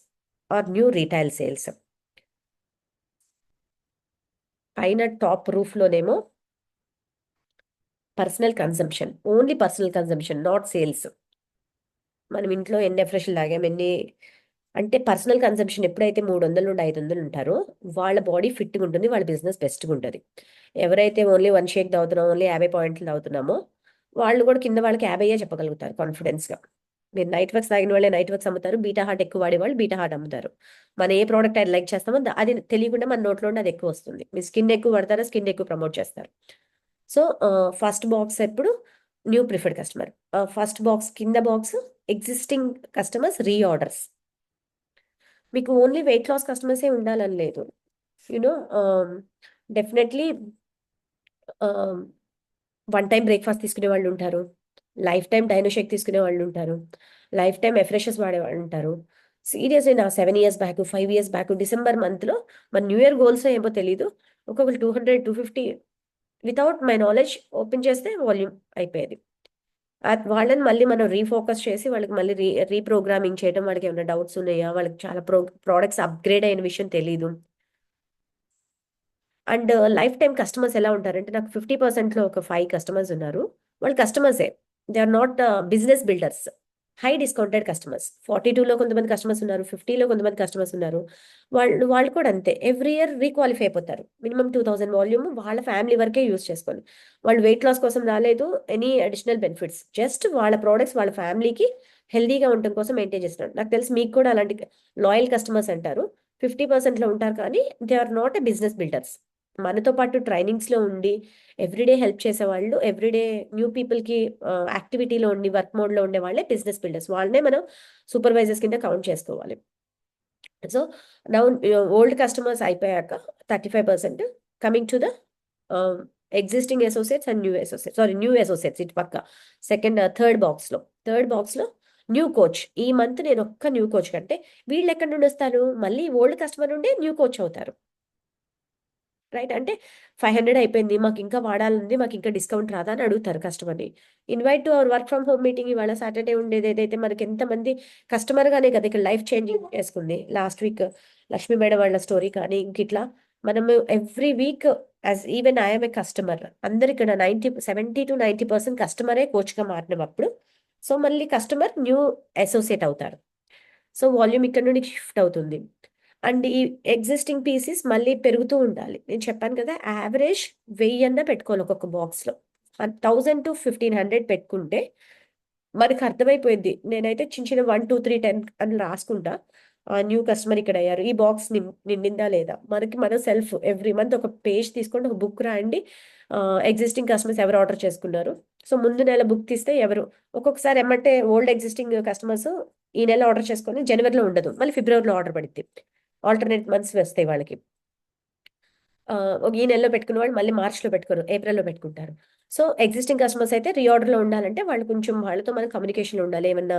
or new retail sales. పైన టాప్ రూఫ్లోనేమో personal consumption, only personal consumption, not sales. మనం ఇంట్లో ఎన్ని ఎఫ్రెష్లు తాగాం, ఎన్ని అంటే పర్సనల్ కన్సంప్షన్ ఎప్పుడైతే 300 నుండి 500 ఉంటారో వాళ్ళ బాడీ ఫిట్గా ఉంటుంది, వాళ్ళ బిజినెస్ బెస్ట్గా ఉంటుంది. ఎవరైతే ఓన్లీ 1 షేక్ తాగుతున్నామో, ఓన్లీ 50 పాయింట్లు తాగుతున్నామో వాళ్ళు కూడా కింద వాళ్ళకి 50 చెప్పగలుగుతారు కాన్ఫిడెన్స్గా. మీరు నైట్ వర్క్స్ తాగిన వాళ్ళే నైట్ వర్క్స్ అమ్ముతారు, బీటా హార్ట్ ఎక్కువ వాడే వాళ్ళు బీటా హార్ట్ అమ్ముతారు. మనం ఏ ప్రోడక్ట్ అది లైక్ చేస్తామో అది తెలియకుండా మన నోట్లో ఉండి అది ఎక్కువ వస్తుంది. మీరు స్కిన్ ఎక్కువ పడతారా, స్కిన్ ఎక్కువ ప్రమోట్ చేస్తారు. సో ఫస్ట్ బాక్స్ ఎప్పుడు new preferred customer. First box కింద బాక్స్ ఎగ్జిస్టింగ్ కస్టమర్స్ రీఆర్డర్స్. మీకు ఓన్లీ వెయిట్ లాస్ కస్టమర్సే ఉండాలని లేదు. You know definitely one time breakfast తీసుకునే వాళ్ళు ఉంటారు, లైఫ్ టైం డైనోషేక్ తీసుకునే వాళ్ళు ఉంటారు, లైఫ్ టైం ఎఫ్రెషెస్ వాడే వాళ్ళు ఉంటారు. సీరియస్లీ నా 7 years back 5 years back December మంత్లో మన న్యూ ఇయర్ గోల్స్ ఏమో తెలీదు, ఒక్కొక్కరు 200 250 వితౌట్ మై నాలెడ్జ్ ఓపెన్ చేస్తే వాల్యూమ్ అయిపోయేది. వాళ్ళని మళ్ళీ మనం రీఫోకస్ చేసి వాళ్ళకి మళ్ళీ రీప్రోగ్రామింగ్ చేయడం, వాళ్ళకి ఏమైనా డౌట్స్ ఉన్నాయా, వాళ్ళకి చాలా ప్రోడక్ట్స్ అప్గ్రేడ్ అయిన విషయం తెలీదు. అండ్ లైఫ్ టైం కస్టమర్స్ ఎలా ఉంటారంటే నాకు 50%లో ఒక 5 కస్టమర్స్ ఉన్నారు. వాళ్ళు కస్టమర్సే, they are not business builders. High discounted customers. 42లో కొంతమంది కస్టమర్స్ ఉన్నారు, 50లో కొంతమంది కస్టమర్స్ ఉన్నారు. వాళ్ళు కూడా అంతే, ఎవ్రీ ఇయర్ రీక్వాలిఫై అయిపోతారు. మినిమం 2000 వాల్యూమ్ వాళ్ళ ఫ్యామిలీ వరకే యూస్ చేసుకోవాలి. వాళ్ళు వెయిట్ లాస్ కోసం రాలేదు, ఎనీ అడిషనల్ బెనిఫిట్స్, జస్ట్ వాళ్ళ ప్రోడక్ట్స్ వాళ్ళ ఫ్యామిలీకి హెల్దీగా ఉండటం కోసం మెయింటైన్ చేస్తున్నారు. నాకు తెలిసి మీకు కూడా అలాంటి లాయల్ కస్టమర్స్ అంటారు. 50%లో ఉంటారు కానీ they are not a business builders. మనతో పాటు ట్రైనింగ్స్లో ఉండి ఎవ్రీడే హెల్ప్ చేసేవాళ్ళు, ఎవ్రీడే న్యూ పీపుల్కి యాక్టివిటీలో ఉండి వర్క్ మోడ్లో ఉండే వాళ్ళే బిజినెస్ బిల్డర్స్. వాళ్ళనే మనం సూపర్వైజర్స్ కింద కౌంట్ చేసుకోవాలి. సో నౌ ఓల్డ్ కస్టమర్స్ అయిపోయాక 35%, coming to the existing associates and new associates ఇటు పక్క థర్డ్ బాక్స్లో న్యూ కోచ్. ఈ మంత్ నేను ఒక్క న్యూ కోచ్ కంటే వీళ్ళు ఎక్కడి నుండి వస్తారు, మళ్ళీ ఓల్డ్ కస్టమర్ నుండి న్యూ కోచ్ అవుతారు. రైట్, అంటే 500 అయిపోయింది, మాకు ఇంకా వాడాలంది, మాకు ఇంకా డిస్కౌంట్ రాదా అని అడుగుతారు కస్టమర్ని. Invite to our work from home meeting. ఇవాళ సాటర్డే ఉండేది ఏదైతే మనకి ఎంతమంది కస్టమర్గానే కదా ఇక్కడ లైఫ్ చేంజింగ్ చేసుకుంది. లాస్ట్ వీక్ లక్ష్మీ మేడం వాళ్ళ స్టోరీ కానీ ఇంక ఇట్లా మనము every week as even I'm a customer. అందరు ఇక్కడ 70 to 90% కస్టమరే కోచ్గా మారినప్పుడు, సో మళ్ళీ కస్టమర్ న్యూ అసోసియేట్ అవుతారు. సో వాల్యూమ్ ఇక్కడ నుండి షిఫ్ట్ అవుతుంది. అండ్ ఈ ఎగ్జిస్టింగ్ పీసెస్ మళ్ళీ పెరుగుతూ ఉండాలి. నేను చెప్పాను కదా, యావరేజ్ 1000 పెట్టుకోవాలి ఒక్కొక్క బాక్స్లో. 1000 to 1500 పెట్టుకుంటే మనకు అర్థమైపోయింది. నేనైతే చిన్న చిన్న 1 2 3 10 అని రాసుకుంటా. న్యూ కస్టమర్ ఇక్కడ అయ్యారు, ఈ బాక్స్ నిండిందా లేదా, మనం సెల్ఫ్ ఎవ్రీ మంత్ ఒక పేజ్ తీసుకోండి, ఒక బుక్ రాయండి. ఎగ్జిస్టింగ్ కస్టమర్స్ ఎవరు ఆర్డర్ చేసుకున్నారు, సో ముందు నెల బుక్ తీస్తే ఎవరు. ఒక్కొక్కసారి ఏమంటే ఓల్డ్ ఎగ్జిస్టింగ్ కస్టమర్స్ ఈ నెల ఆర్డర్ చేసుకొని జనవరిలో ఉండదు, మళ్ళీ ఫిబ్రవరిలో ఆర్డర్ పడుద్ది. ఆల్టర్నేట్ మంత్స్ వస్తాయి వాళ్ళకి. ఈ నెలలో పెట్టుకున్న వాళ్ళు మళ్ళీ మార్చ్లో పెట్టుకోరు, ఏప్రిల్లో పెట్టుకుంటారు. సో ఎగ్జిస్టింగ్ కస్టమర్స్ అయితే రీఆర్డర్లో ఉండాలంటే వాళ్ళు కొంచెం వాళ్ళతో మనం కమ్యూనికేషన్లో ఉండాలి. ఏమన్నా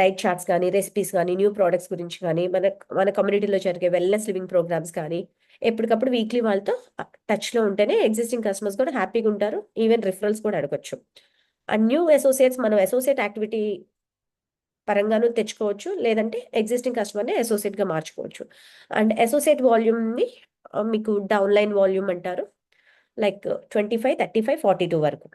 డైట్ చార్ట్స్ కానీ, రెసిపీస్ కానీ, న్యూ ప్రోడక్ట్స్ గురించి కానీ, మన కమ్యూనిటీలో జరిగే వెల్నెస్ లివింగ్ ప్రోగ్రామ్స్ కానీ ఎప్పటికప్పుడు వీక్లీ వాళ్ళతో టచ్లో ఉంటేనే ఎగ్జిస్టింగ్ కస్టమర్స్ కూడా హ్యాపీగా ఉంటారు. ఈవెన్ రిఫరల్స్ కూడా అడగొచ్చు. అండ్ న్యూ అసోసియేట్స్ మనం అసోసియేట్ యాక్టివిటీ పరంగాను తెచ్చుకోవచ్చు, లేదంటే ఎగ్జిస్టింగ్ కస్టమర్ని అసోసియేట్గా మార్చుకోవచ్చు. అండ్ అసోసియేట్ వాల్యూమ్ని మీకు డౌన్లైన్ వాల్యూమ్ అంటారు, లైక్ 25 35 42 వరకు.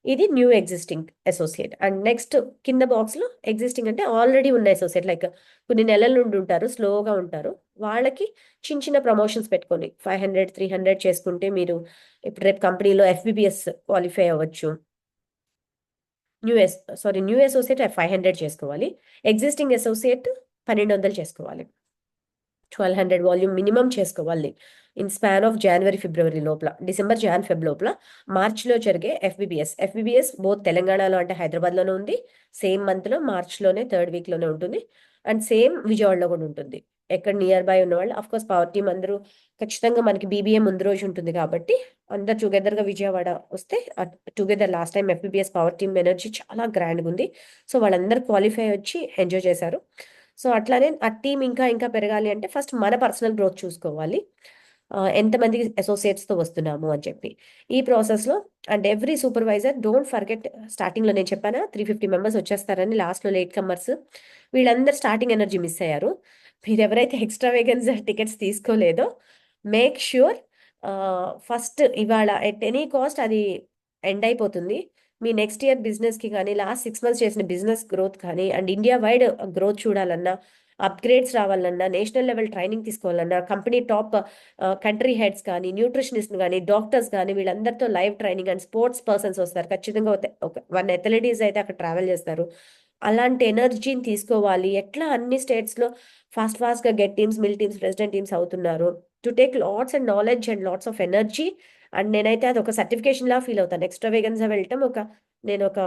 ఇది new existing associate. And next కింద బాక్స్లో ఎగ్జిస్టింగ్ అంటే ఆల్రెడీ ఉన్న అసోసియేట్, లైక్ కొన్ని నెలల నుండి ఉంటారు, స్లోగా ఉంటారు, వాళ్ళకి చిన్న చిన్న ప్రమోషన్స్ పెట్టుకొని 500 300 చేసుకుంటే మీరు ఇప్పుడు రేపు కంపెనీలో FBPS క్వాలిఫై అవ్వచ్చు. న్యూ అసోసియేట్ 500 చేసుకోవాలి, ఎగ్జిస్టింగ్ అసోసియేట్ 1200 చేసుకోవాలి. 1200 వాల్యూమ్ మినిమం చేసుకోవాలి ఇన్ స్పాన్ ఆఫ్ జనవరి ఫిబ్రవరి లోపల, డిసెంబర్ జాన్ ఫెబ్ లోపల. మార్చ్లో జరిగే ఎఫ్బిబిఎస్ బోత్ తెలంగాణలో అంటే హైదరాబాద్లోనే ఉంది, సేమ్ మంత్లో మార్చ్లోనే థర్డ్ వీక్లోనే ఉంటుంది, అండ్ సేమ్ విజయవాడలో కూడా ఉంటుంది. ఎక్కడ నియర్ బై ఉన్న వాళ్ళు అఫ్ కోర్స్ పవర్ టీమ్ అందరూ ఖచ్చితంగా మనకి బీబీఏ ముందు రోజు ఉంటుంది కాబట్టి అందరు టుగెదర్గా విజయవాడ వస్తే together. Last time FBBS power team energy చాలా గ్రాండ్గా ఉంది. సో వాళ్ళందరూ క్వాలిఫై వచ్చి ఎంజాయ్ చేశారు. సో అట్లానే ఆ టీం ఇంకా ఇంకా పెరగాలి అంటే ఫస్ట్ మన పర్సనల్ గ్రోత్ చూసుకోవాలి. ఎంతమంది అసోసియేట్స్తో వస్తున్నాము అని చెప్పి ఈ ప్రాసెస్లో. And every supervisor don't forget, స్టార్టింగ్లో నేను చెప్పానా 350 మెంబర్స్ వచ్చేస్తారని, లాస్ట్లో లేట్ కమర్స్ వీళ్ళందరూ స్టార్టింగ్ ఎనర్జీ మిస్ అయ్యారు. మీరు ఎవరైతే ఎక్స్ట్రా వేగన్స్ టికెట్స్ తీసుకోలేదో మేక్ ష్యూర్ ఫస్ట్ ఇవాళ ఎట్ ఎనీ కాస్ట్ అది ఎండ్ అయిపోతుంది. మీ నెక్స్ట్ ఇయర్ బిజినెస్కి కానీ లాస్ట్ 6 మంత్స్ చేసిన బిజినెస్ గ్రోత్ కానీ అండ్ ఇండియా వైడ్ గ్రోత్ చూడాలన్నా, అప్గ్రేడ్స్ రావాలన్నా, నేషనల్ లెవెల్ ట్రైనింగ్ తీసుకోవాలన్నా, కంపెనీ టాప్ కంట్రీ హెడ్స్ కానీ, న్యూట్రిషనిస్ట్ కానీ, డాక్టర్స్ కానీ వీళ్ళందరితో live training and sports persons వస్తారు. ఖచ్చితంగా ఒక 1 అథ్లెటీస్ అయితే అక్కడ ట్రావెల్ చేస్తారు. అలాంటి ఎనర్జీని తీసుకోవాలి. ఎట్లా అన్ని స్టేట్స్లో ఫాస్ట్గా get teams, mill teams, president teams అవుతున్నారు, to take lots and knowledge and lots of energy. And నేనైతే అది ఒక సర్టిఫికేషన్ లా ఫీల్ అవుతాను. ఎక్స్ట్రా వేగన్స్గా వెళ్ళటం నేను ఒక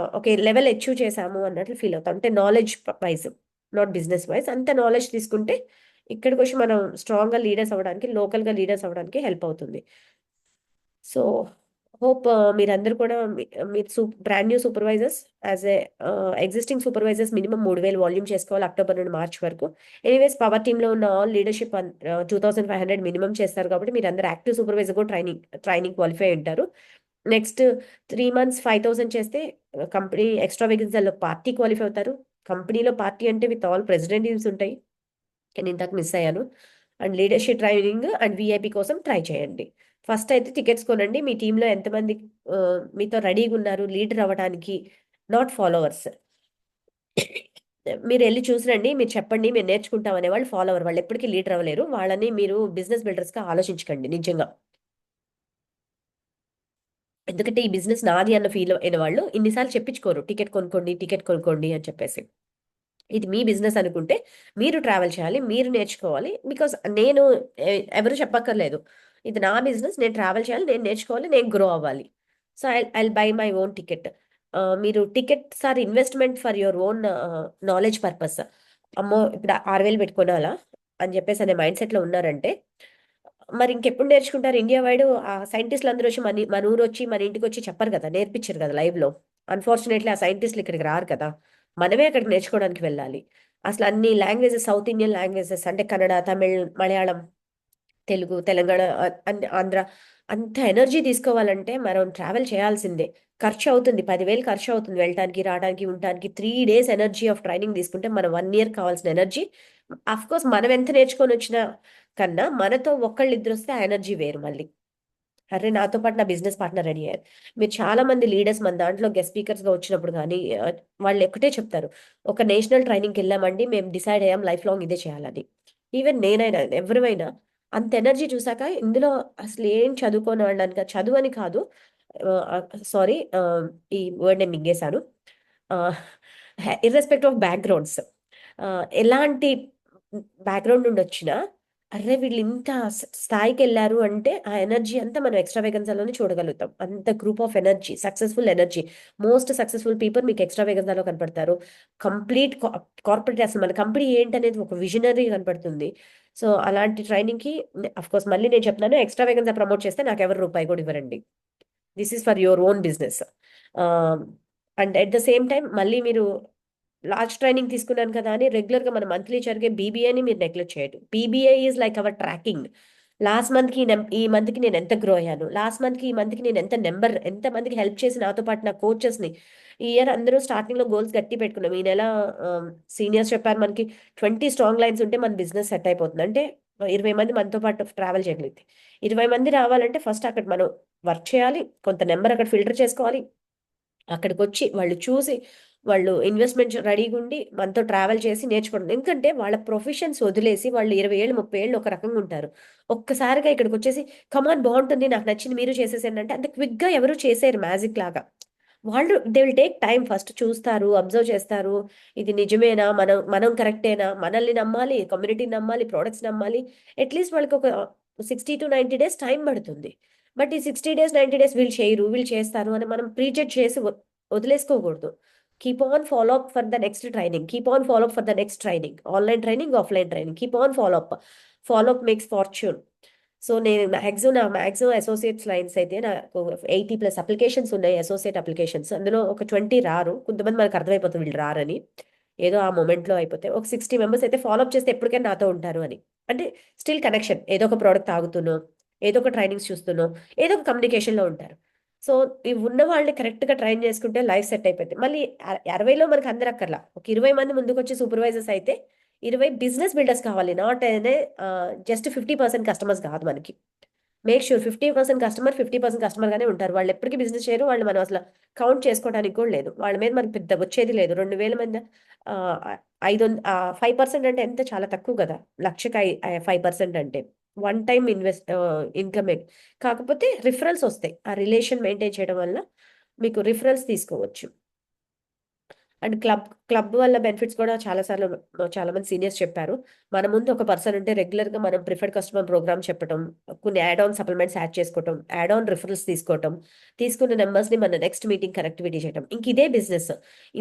లెవెల్ అచీవ్ చేశాము అన్నట్లు ఫీల్ అవుతాను. అంటే knowledge wise, not business wise. అంత నాలెడ్జ్ తీసుకుంటే ఇక్కడికి వచ్చి మనం స్ట్రాంగ్గా లీడర్స్ అవ్వడానికి, లోకల్గా లీడర్స్ అవ్వడానికి హెల్ప్ అవుతుంది. సో హోప్ మీరందరూ కూడా మీరు brand new supervisors as a existing supervisors minimum 3000 volume చేసుకోవాలి అక్టోబర్ నుండి మార్చ్ వరకు. ఎనీవేస్ పవర్ టీంలో ఉన్న ఆల్ లీడర్షిప్ 2500 మినిమం చేస్తారు కాబట్టి మీరు అందరు యాక్టివ్ సూపర్వైజర్ కూడా ట్రైనింగ్ క్వాలిఫై ఉంటారు. నెక్స్ట్ 3 మంత్స్ 5000 చేస్తే కంపెనీ ఎక్స్ట్రా వెహికల్స్లో పార్టీ క్వాలిఫై అవుతారు. కంపెనీలో పార్టీ అంటే విత్ ఆల్ ప్రెసిడెంట్ టీమ్స్ ఉంటాయి. నేను ఇంతకు మిస్ అయ్యాను. And leadership training and VIP కోసం ట్రై చేయండి. ఫస్ట్ అయితే టికెట్స్ కొనండి. మీ టీంలో ఎంతమంది మీతో రెడీగా ఉన్నారు లీడర్ అవ్వడానికి, నాట్ ఫాలోవర్స్. మీరు వెళ్ళి చూసిరండి, మీరు చెప్పండి మేము నేర్చుకుంటాం అనేవాళ్ళు ఫాలోవర్, వాళ్ళు ఎప్పటికీ లీడర్ అవ్వలేరు. వాళ్ళని మీరు బిజినెస్ బిల్డర్స్గా ఆలోచించకండి నిజంగా. ఎందుకంటే ఈ బిజినెస్ నాది అన్న ఫీల్ అయిన వాళ్ళు ఇన్నిసార్లు చెప్పించుకోరు టికెట్ కొనుక్కోండి అని చెప్పేసి. ఇది మీ బిజినెస్ అనుకుంటే మీరు ట్రావెల్ చేయాలి, మీరు నేర్చుకోవాలి. బికాస్ నేను ఎవరు చెప్పక్కర్లేదు, ఇది నా బిజినెస్, నేను ట్రావెల్ చేయాలి, నేను నేర్చుకోవాలి, నేను గ్రో అవ్వాలి. So I buy my own ticket. మీరు tickets are investment for your own knowledge purpose. అమ్మో ఇప్పుడు 6000 పెట్టుకోనాలా అని చెప్పేసి అనే మైండ్ సెట్లో ఉన్నారంటే మరి ఇంకెప్పుడు నేర్చుకుంటారు? ఇండియా వైడ్ ఆ సైంటిస్టులు అందరూ వచ్చి మన ఊరు వచ్చి మన ఇంటికి వచ్చి చెప్పరు కదా, నేర్పించరు కదా లైవ్లో. అన్ఫార్చునేట్లీ ఆ సైంటిస్టులు ఇక్కడికి రారు కదా, మనమే అక్కడికి నేర్చుకోవడానికి వెళ్ళాలి. అసలు అన్ని లాంగ్వేజెస్, సౌత్ ఇండియన్ లాంగ్వేజెస్ అంటే కన్నడ, తమిళ్, మలయాళం, తెలుగు, తెలంగాణ, ఆంధ్ర, అంత ఎనర్జీ తీసుకోవాలంటే మనం ట్రావెల్ చేయాల్సిందే. ఖర్చు అవుతుంది, 10,000 ఖర్చు అవుతుంది వెళ్ళటానికి, రావడానికి, ఉండటానికి. 3 days ఎనర్జీ ఆఫ్ ట్రైనింగ్ తీసుకుంటే మనం 1 year కావాల్సిన ఎనర్జీ. అఫ్ కోర్స్ మనం ఎంత నేర్చుకొని వచ్చినా కన్నా మనతో ఒకళ్ళు ఇద్దరు వస్తే ఆ ఎనర్జీ వేరు మళ్ళీ. అరే నాతో పాటు నా బిజినెస్ పార్ట్నర్ రెడీ అయ్యారు. మీరు చాలా మంది లీడర్స్ మన దాంట్లో గెస్ట్ స్పీకర్స్గా వచ్చినప్పుడు కానీ వాళ్ళు ఒకటే చెప్తారు, ఒక నేషనల్ ట్రైనింగ్కి వెళ్ళామండి, మేము డిసైడ్ అయ్యాం లైఫ్ లాంగ్ ఇదే చేయాలని. ఈవెన్ నేనైనా ఎవరివైనా అంత ఎనర్జీ చూసాక ఇందులో అసలు ఏం చదువుకోని అనడానికి, చదువు అని కాదు, సారీ ఈ వర్డ్ నేను మింగేశాను, ఇర్రెస్పెక్ట్ ఆఫ్ బ్యాక్గ్రౌండ్స్, ఎలాంటి బ్యాక్గ్రౌండ్ నుండి వచ్చినా అర్రే వీళ్ళు ఇంత స్థాయికి వెళ్ళారు అంటే ఆ ఎనర్జీ అంతా మనం ఎక్స్ట్రా వేగన్సాలోనే చూడగలుగుతాం. అంత group of energy, successful energy. Most successful people మీకు ఎక్స్ట్రా వేగన్సాలో కనపడతారు. కంప్లీట్ కార్పొరేట్, అసలు మన కంపెనీ ఏంటనేది ఒక విజనరీ కనపడుతుంది. సో అలాంటి ట్రైనింగ్కి అఫ్ కోర్స్ మళ్ళీ నేను చెప్తున్నాను, ఎక్స్ట్రా వేగన్సా ప్రమోట్ చేస్తే నాకు ఎవరు రూపాయి కూడా ఇవ్వరండి. This is for your own business. And at the same time మళ్ళీ మీరు లార్జ్ ట్రైనింగ్ తీసుకున్నాను కదా అని రెగ్యులర్గా మన మంత్లీ జరిగే బీబీఐని మీరు నెగ్లెక్ట్ చేయదు. BBI is like our tracking. Last మంత్కి ఈ మంత్కి నేను ఎంత గ్రో అయ్యాను, లాస్ట్ మంత్కి ఈ మంత్కి నేను ఎంత మందికి హెల్ప్ చేసి నాతో పాటు నా కోచెస్ని. ఈ ఇయర్ అందరూ స్టార్టింగ్లో గోల్స్ గట్టి పెట్టుకున్నాం. ఈ నెల సీనియర్స్ చెప్పారు మనకి 20 స్ట్రాంగ్ లైన్స్ ఉంటే మన బిజినెస్ సెట్ అయిపోతుంది. అంటే 20 మంది మనతో పాటు ట్రావెల్ చేయగలిగితే, 20 మంది రావాలంటే ఫస్ట్ అక్కడ మనం వర్క్ చేయాలి, కొంత నెంబర్ అక్కడ ఫిల్టర్ చేసుకోవాలి. అక్కడికి వచ్చి వాళ్ళు చూసి వాళ్ళు ఇన్వెస్ట్మెంట్ రెడీగా ఉండి మనతో ట్రావెల్ చేసి నేర్చుకోవడం. ఎందుకంటే వాళ్ళ ప్రొఫెషన్స్ వదిలేసి వాళ్ళు 20 ఏళ్ళు 30 ఏళ్ళు ఒక రకంగా ఉంటారు. ఒక్కసారిగా ఇక్కడికి వచ్చేసి కమాన్ బాగుంటుంది నాకు నచ్చింది మీరు చేసేసేయండి అంటే అంత క్విక్గా ఎవరు చేసేరు మ్యాజిక్ లాగా. వాళ్ళు they will take time, first చూస్తారు, అబ్జర్వ్ చేస్తారు. ఇది నిజమేనా, మనం మనం కరెక్టేనా, మనల్ని నమ్మాలి, కమ్యూనిటీని నమ్మాలి, ప్రోడక్ట్స్ నమ్మాలి. అట్లీస్ట్ వాళ్ళకి ఒక 60 to 90 days టైం పడుతుంది. బట్ ఈ 60 days 90 days వీళ్ళు చేయరు, వీళ్ళు చేస్తారు అని మనం ప్రీజడ్జ్ చేసి వదిలేసుకోకూడదు. Keep on follow up for the next training, keep on follow up for the next training, online training, offline training, keep on follow up. Follow up makes fortune. So నేను నా మ్యాక్సిమం అసోసియేట్స్ లైన్స్ అయితే నాకు 80+ applications ఉన్నాయి, associate applications. అందులో ఒక 20 రారు. కొంతమంది మనకు అర్థమైపోతుంది వీళ్ళు రారని, ఏదో ఆ మూమెంట్లో అయిపోతే. ఒక 60 మెంబర్స్ అయితే ఫాలో అప్ చేస్తే ఎప్పటికైనా నాతో ఉంటారు అని. అంటే స్టిల్ కనెక్షన్, ఏదో ఒక ప్రోడక్ట్ తాగుతున్నో, ఏదో ఒక ట్రైనింగ్స్ చూస్తున్నో, ఏదో ఒక కమ్యూనికేషన్లో ఉంటారు. సో ఈ ఉన్న వాళ్ళని కరెక్ట్గా ట్రైన్ చేసుకుంటే లైఫ్ సెట్ అయిపోయింది. మళ్ళీ 60లో మనకు అందరు అక్కర్లా, ఒక 20 మంది ముందుకు వచ్చి సూపర్వైజర్స్ అయితే 20 బిజినెస్ బిల్డర్స్ కావాలి, నాట్ అనే జస్ట్ 50% కస్టమర్స్ కాదు మనకి. మేక్ షూర్ 50% కస్టమర్, 50% కస్టమర్ గానే ఉంటారు. వాళ్ళు ఎప్పటికీ బిజినెస్ చేయరు, వాళ్ళు మనం అసలు కౌంట్ చేసుకోవడానికి కూడా లేదు. వాళ్ళ మీద మనకి పెద్ద వచ్చేది లేదు. 2000 మంది 5% అంటే ఎంత, చాలా తక్కువ కదా. లక్షకి 5% అంటే వన్ టైం ఇన్కమే. కాకపోతే రిఫరల్స్ వస్తాయి, ఆ రిలేషన్ మెయింటైన్ చేయడం వల్ల మీకు రిఫరల్స్ తీసుకోవచ్చు. అండ్ క్లబ్ వల్ల బెనిఫిట్స్ కూడా చాలా సార్లు చాలా మంది సీనియర్స్ చెప్పారు. మన ముందు ఒక పర్సన్ ఉంటే రెగ్యులర్గా మనం ప్రిఫర్డ్ కస్టమర్ ప్రోగ్రామ్ చెప్పడం, కొన్ని యాడ్ ఆన్ సప్లిమెంట్స్ యాడ్ చేసుకోవటం, యాడ్ ఆన్ రిఫరల్స్ తీసుకోవటం, తీసుకున్న నెంబర్స్ని మన నెక్స్ట్ మీటింగ్ కనెక్టివిటీ చేయడం. ఇంక ఇదే బిజినెస్.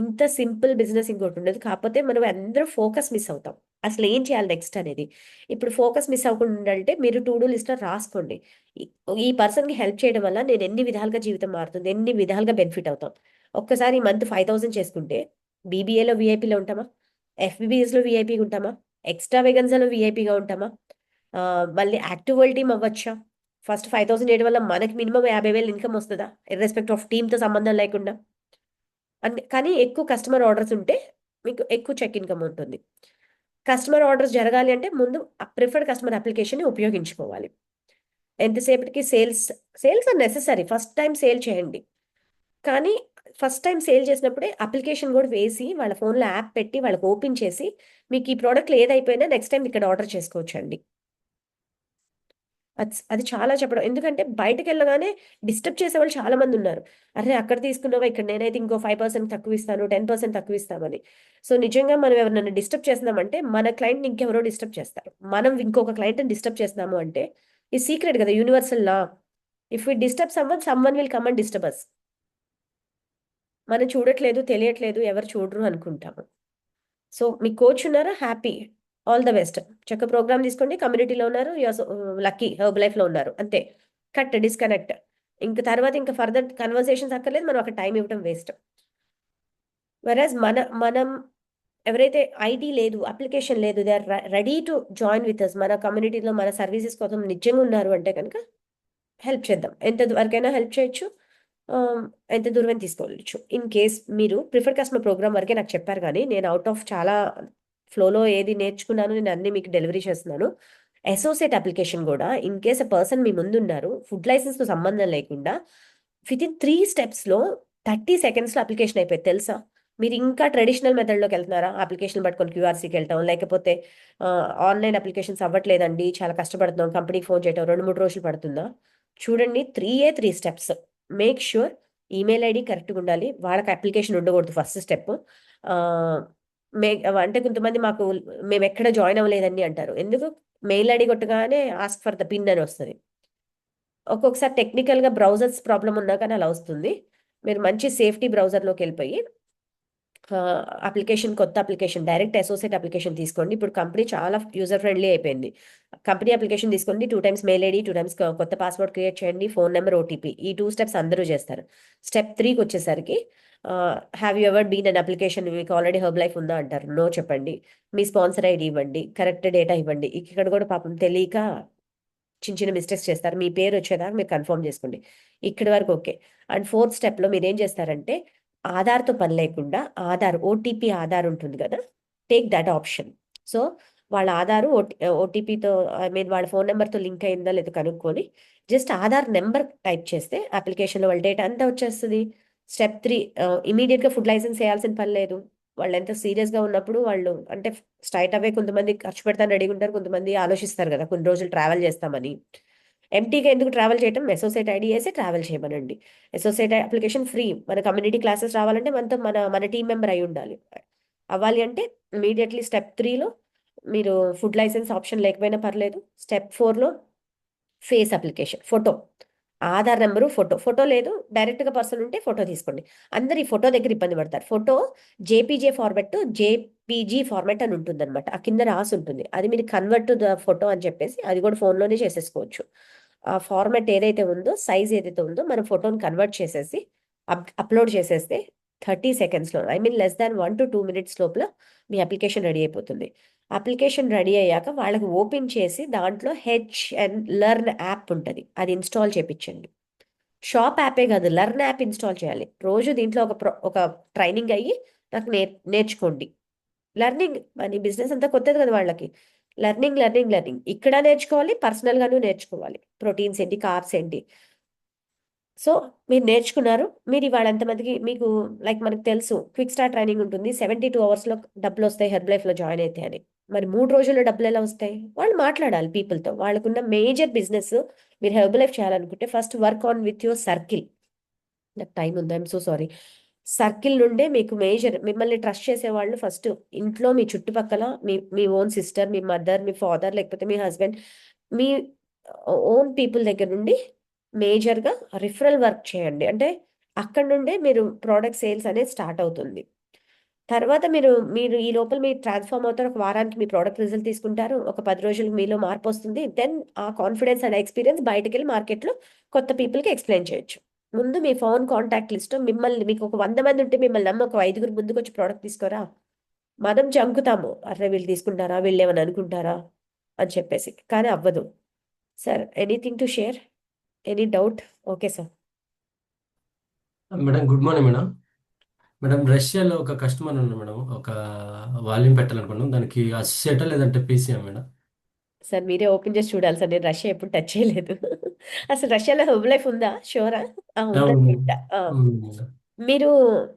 ఇంత సింపుల్ బిజినెస్ ఇంకోటి ఉండదు. కాకపోతే మనం అందరూ ఫోకస్ మిస్ అవుతాం, అసలు ఏం చేయాలి నెక్స్ట్ అనేది. ఇప్పుడు ఫోకస్ మిస్ అవ్వకుండా ఉండాలంటే మీరు టు డూ లిస్ట్లో రాసుకోండి. ఈ ఈ పర్సన్కి హెల్ప్ చేయడం వల్ల నేను ఎన్ని విధాలుగా జీవితం మారుతుంది, ఎన్ని విధాలుగా బెనిఫిట్ అవుతాం. ఒక్కసారి ఈ మంత్ 5000 చేసుకుంటే బీబీఏలో వీఐపీలో ఉంటామా, ఎఫ్బిబిఎస్లో వీఐపీగా ఉంటామా, ఎక్స్ట్రా వెగన్సాలో వీఐపీగా ఉంటామా, మళ్ళీ యాక్టివ్ వరల్డ్ టీమ్ అవ్వచ్చా. ఫస్ట్ 5000 చేయడం వల్ల మనకి మినిమం 50,000 ఇన్కమ్ వస్తుందా, ఇర్రెస్పెక్ట్ ఆఫ్ టీమ్తో సంబంధం లేకుండా. కానీ ఎక్కువ కస్టమర్ ఆర్డర్స్ ఉంటే మీకు ఎక్కువ చెక్ ఇన్కమ్ ఉంటుంది. కస్టమర్ ఆర్డర్స్ జరగాలి అంటే ముందు ప్రిఫర్డ్ కస్టమర్ అప్లికేషన్ ఉపయోగించుకోవాలి. ఎంతసేపటికి sales sales are necessary, first time sale చేయండి. కానీ ఫస్ట్ టైం సేల్ చేసినప్పుడే అప్లికేషన్ కూడా వేసి వాళ్ళ ఫోన్లో యాప్ పెట్టి వాళ్ళకి ఓపెన్ చేసి మీకు ఈ ప్రోడక్ట్లు ఏదైపోయినా నెక్స్ట్ టైం ఇక్కడ ఆర్డర్ చేసుకోవచ్చండి. అది చాలా చెప్పడం. ఎందుకంటే బయటకి వెళ్ళగానే డిస్టర్బ్ చేసేవాళ్ళు చాలా మంది ఉన్నారు. అరే అక్కడ తీసుకున్నావా, ఇక్కడ నేనైతే ఇంకో 5% తక్కువ ఇస్తాను, 10% తక్కువ ఇస్తామని. సో నిజంగా మనం ఎవరినైనా డిస్టర్బ్ చేస్తున్నామంటే మన క్లయింట్ని ఇంకెవరో డిస్టర్బ్ చేస్తారు. మనం ఇంకొక క్లయింట్ని డిస్టర్బ్ చేస్తున్నాము అంటే ఈ సీక్రెట్ కదా, universal law. If we disturb someone will come and disturb us. మనం చూడట్లేదు, తెలియట్లేదు, ఎవరు చూడరు అనుకుంటాము. సో మీ కోచ్ ఉన్నారా, హ్యాపీ, ఆల్ ద బెస్ట్. చక్క ప్రోగ్రామ్ తీసుకోండి, కమ్యూనిటీలో ఉన్నారు, లక్కీ, హర్బ్ లైఫ్లో ఉన్నారు, అంతే. Cut, disconnect. ఇంక తర్వాత ఇంకా ఫర్దర్ కన్వర్సేషన్స్ అక్కర్లేదు, మనం ఒక టైం ఇవ్వడం వేస్ట్. వెరాజ్ మనం ఎవరైతే ఐడి లేదు, అప్లికేషన్ లేదు, they are ready to join with us, మన కమ్యూనిటీలో మన సర్వీసెస్ కోసం నిజంగా ఉన్నారు అంటే కనుక హెల్ప్ చేద్దాం. ఎంత వరకైనా హెల్ప్ చేయొచ్చు, ఎంత దూరమైనా తీసుకోవచ్చు. ఇన్ కేస్ మీరు ప్రిఫర్డ్ కస్టమర్ ప్రోగ్రామ్ వరకే నాకు చెప్పారు, కానీ నేను అవుట్ ఆఫ్ చాలా ఫ్లోలో ఏది నేర్చుకున్నాను నేను అన్ని మీకు డెలివరీ చేస్తున్నాను. అసోసియేట్ అప్లికేషన్ కూడా ఇన్ కేస్ పర్సన్ మీ ముందు ఉన్నారు, ఫుడ్ లైసెన్స్తో సంబంధం లేకుండా విత్ ఇన్ 3 స్టెప్స్లో 30 సెకండ్స్లో అప్లికేషన్ అయిపోయింది తెలుసా. మీరు ఇంకా ట్రెడిషనల్ మెథడ్లోకి వెళ్తున్నారా, అప్లికేషన్ పట్టుకొని క్యూఆర్సీకి వెళ్ళటం, లేకపోతే ఆన్లైన్ అప్లికేషన్స్ అవ్వట్లేదండి, చాలా కష్టపడుతున్నాం, కంపెనీకి ఫోన్ చేయటం 2-3 రోజులు పడుతుందా. చూడండి, 3 steps. Make sure email ID కరెక్ట్గా ఉండాలి, వాళ్ళకి అప్లికేషన్ ఉండకూడదు ఫస్ట్ స్టెప్. మే అంటే కొంతమంది మేము ఎక్కడ జాయిన్ అవ్వలేదండి అంటారు. ఎందుకు, మెయిల్ ఐడి కొట్టగానే ఆస్క్ ఫర్ ద పిన్ అని వస్తుంది. ఒక్కొక్కసారి టెక్నికల్గా బ్రౌజర్స్ ప్రాబ్లం ఉన్నా కానీ అలా వస్తుంది. మీరు మంచి సేఫ్టీ బ్రౌజర్లోకి వెళ్ళిపోయి కొత్త అప్లికేషన్, డైరెక్ట్ అసోసియేట్ అప్లికేషన్ తీసుకోండి. ఇప్పుడు కంపెనీ చాలా యూజర్ ఫ్రెండ్లీ అయిపోయింది. కంపెనీ అప్లికేషన్ తీసుకోండి, 2 టైమ్స్ మెయిల్ ఐడి, 2 టైమ్స్ కొత్త పాస్వర్డ్ క్రియేట్ చేయండి, ఫోన్ నెంబర్, ఓటీపీ, ఈ 2 స్టెప్స్ అందరూ చేస్తారు. స్టెప్ 3కి వచ్చేసరికి have you ever been an application, మీకు ఆల్రెడీ హర్బ్ లైఫ్ ఉందా అంటారు, నో చెప్పండి, మీ స్పాన్సర్ ఐడి ఇవ్వండి, కరెక్ట్ డేటా ఇవ్వండి. ఇక్కడ కూడా పాపం తెలియక చిన్న చిన్న మిస్టేక్స్ చేస్తారు. మీ పేరు వచ్చేదాకా మీరు కన్ఫర్మ్ చేసుకోండి. ఇక్కడి వరకు ఓకే. అండ్ 4th స్టెప్లో మీరు ఏం చేస్తారంటే ఆధార్తో పని లేకుండా, ఓటీపీ ఆధార్ ఉంటుంది కదా, టేక్ దట్ ఆప్షన్. సో వాళ్ళ ఆధారు ఓటీపీతో, ఐ మీన్ వాళ్ళ ఫోన్ నెంబర్తో లింక్ అయిందా లేదో కనుక్కొని జస్ట్ ఆధార్ నెంబర్ టైప్ చేస్తే అప్లికేషన్లో వాళ్ళ డేటా అంతా వచ్చేస్తుంది. స్టెప్ 3, ఇమీడియట్గా ఫుడ్ లైసెన్స్ వేయాల్సిన పని లేదు. వాళ్ళు ఎంత సీరియస్గా ఉన్నప్పుడు వాళ్ళు అంటే స్ట్రైట్ అవే కొంతమంది ఖర్చు పెడతాను రెడీగా ఉంటారు, కొంతమంది ఆలోచిస్తారు కదా కొన్ని రోజులు ట్రావెల్ చేస్తామని. ఎంటీగా ఎందుకు ట్రావెల్ చేయటం, అసోసియేట్ ఐడి వేసి ట్రావెల్ చేయమనండి. Associate application free. మన కమ్యూనిటీ క్లాసెస్ రావాలంటే మనతో మన మన టీం మెంబర్ అయి ఉండాలి. అవ్వాలి అంటే ఇమీడియట్లీ స్టెప్ 3లో మీరు ఫుడ్ లైసెన్స్ ఆప్షన్ లేకపోయినా పర్లేదు. స్టెప్ 4లో face application, photo, Aadhaar number, photo. Photo లేదు, డైరెక్ట్గా పర్సన్ ఉంటే ఫోటో తీసుకోండి. అందరు ఈ ఫోటో దగ్గర ఇబ్బంది పడతారు. Photo JPG format, JPG format అని ఉంటుంది అనమాట. ఆ కింద రాసి ఉంటుంది, అది మీరు కన్వర్ట్ టు ద ఫోటో అని చెప్పేసి అది కూడా ఫోన్లోనే చేసేసుకోవచ్చు. ఆ ఫార్మెట్ ఏదైతే ఉందో, సైజ్ ఏదైతే ఉందో, మనం ఫోటోని కన్వర్ట్ చేసేసి అప్లోడ్ చేసేస్తే 30 సెకండ్స్లో, I mean less than 1 to 2 minutes లోపల మీ అప్లికేషన్ రెడీ అయిపోతుంది. అప్లికేషన్ రెడీ అయ్యాక వాళ్ళకి ఓపెన్ చేసి దాంట్లో లెర్న్ యాప్ ఉంటుంది, అది ఇన్స్టాల్ చేయించండి. షాప్ యాపే కాదు, లెర్న్ యాప్ ఇన్స్టాల్ చేయాలి. రోజు దీంట్లో ఒక ట్రైనింగ్ అయ్యి నాకు నేర్చుకోండి. లెర్నింగ్, మన బిజినెస్ అంతా కొత్తది కదా వాళ్ళకి. లెర్నింగ్ లెర్నింగ్ లెర్నింగ్ ఇక్కడ నేర్చుకోవాలి, పర్సనల్గాను నేర్చుకోవాలి. ప్రోటీన్స్ ఏంటి, కార్బ్స్ ఏంటి. సో మీరు నేర్చుకున్నారు. మీరు ఇవాళ ఎంతమందికి, మీకు లైక్ మనకు తెలుసు క్విక్ స్టార్ట్ ట్రైనింగ్ ఉంటుంది, 72 అవర్స్లో డబ్బులు వస్తాయి హెర్బ్ లైఫ్లో జాయిన్ అయితే అని. మరి 3 రోజుల్లో డబ్బులు ఎలా వస్తాయి? వాళ్ళు మాట్లాడాలి పీపుల్తో. వాళ్ళకున్న మేజర్ బిజినెస్, మీరు హెర్బ్ లైఫ్ చేయాలనుకుంటే first work on with your circle. నాకు టైం ఉంది, ఐఎమ్ సో సారీ. సర్కిల్ నుండే మీకు మేజర్, మిమ్మల్ని ట్రస్ట్ చేసేవాళ్ళు ఫస్ట్ ఇంట్లో మీ చుట్టుపక్కల, మీ మీ ఓన్ సిస్టర్, మీ మదర్, మీ ఫాదర్, లేకపోతే మీ హస్బెండ్, మీ ఓన్ పీపుల్ దగ్గర నుండి మేజర్గా రిఫరల్ వర్క్ చేయండి. అంటే అక్కడ నుండే మీరు ప్రోడక్ట్ సేల్స్ అనేది స్టార్ట్ అవుతుంది. తర్వాత మీరు మీరు ఈ లోపల మీరు ట్రాన్స్ఫార్మ్ అవుతారు. ఒక వారానికి మీ ప్రోడక్ట్ రిజల్ట్ తీసుకుంటారు. ఒక 10 రోజులకు మీలో మార్పు వస్తుంది. దెన్ ఆ కాన్ఫిడెన్స్ అండ్ ఎక్స్పీరియన్స్ బయటకెళ్ళి మార్కెట్లో కొత్త పీపుల్కి ఎక్స్ప్లెయిన్ చేయొచ్చు. ముందు మీ ఫోన్ కాంటాక్ట్ లిస్ట్ మిమ్మల్ని, మీకు ఒక 100 మంది ఉంటే మిమ్మల్ని నమ్మి ఒక 5గురు ముందుకు వచ్చి ప్రోడక్ట్ తీసుకోరా. మనం జంకుతాము, అరే వీళ్ళు తీసుకుంటారా, వీళ్ళు ఏమని అనుకుంటారా అని చెప్పేసి. కానీ అవ్వదు. Sir, anything to share, any doubt? Okay sir. Madam, good morning madam. Madam, రష్యాలో ఒక కస్టమర్ ఉన్నాడు మేడం. ఒక వాల్యూమ్ పెట్టాలనుకున్నాం, దానికి అసోసియేటా లేదంటే పీసీఆ మేడం? సార్ మీరే ఓపెన్ చేసి చూడాలి సార్, నేను రష్యా ఎప్పుడు టచ్ చేయలేదు. అసలు రష్యాలో హోమ్ లైఫ్ ఉందా? షూరా? అవును. ఉందనుకుంటా. ఉంది మేడం. మీరు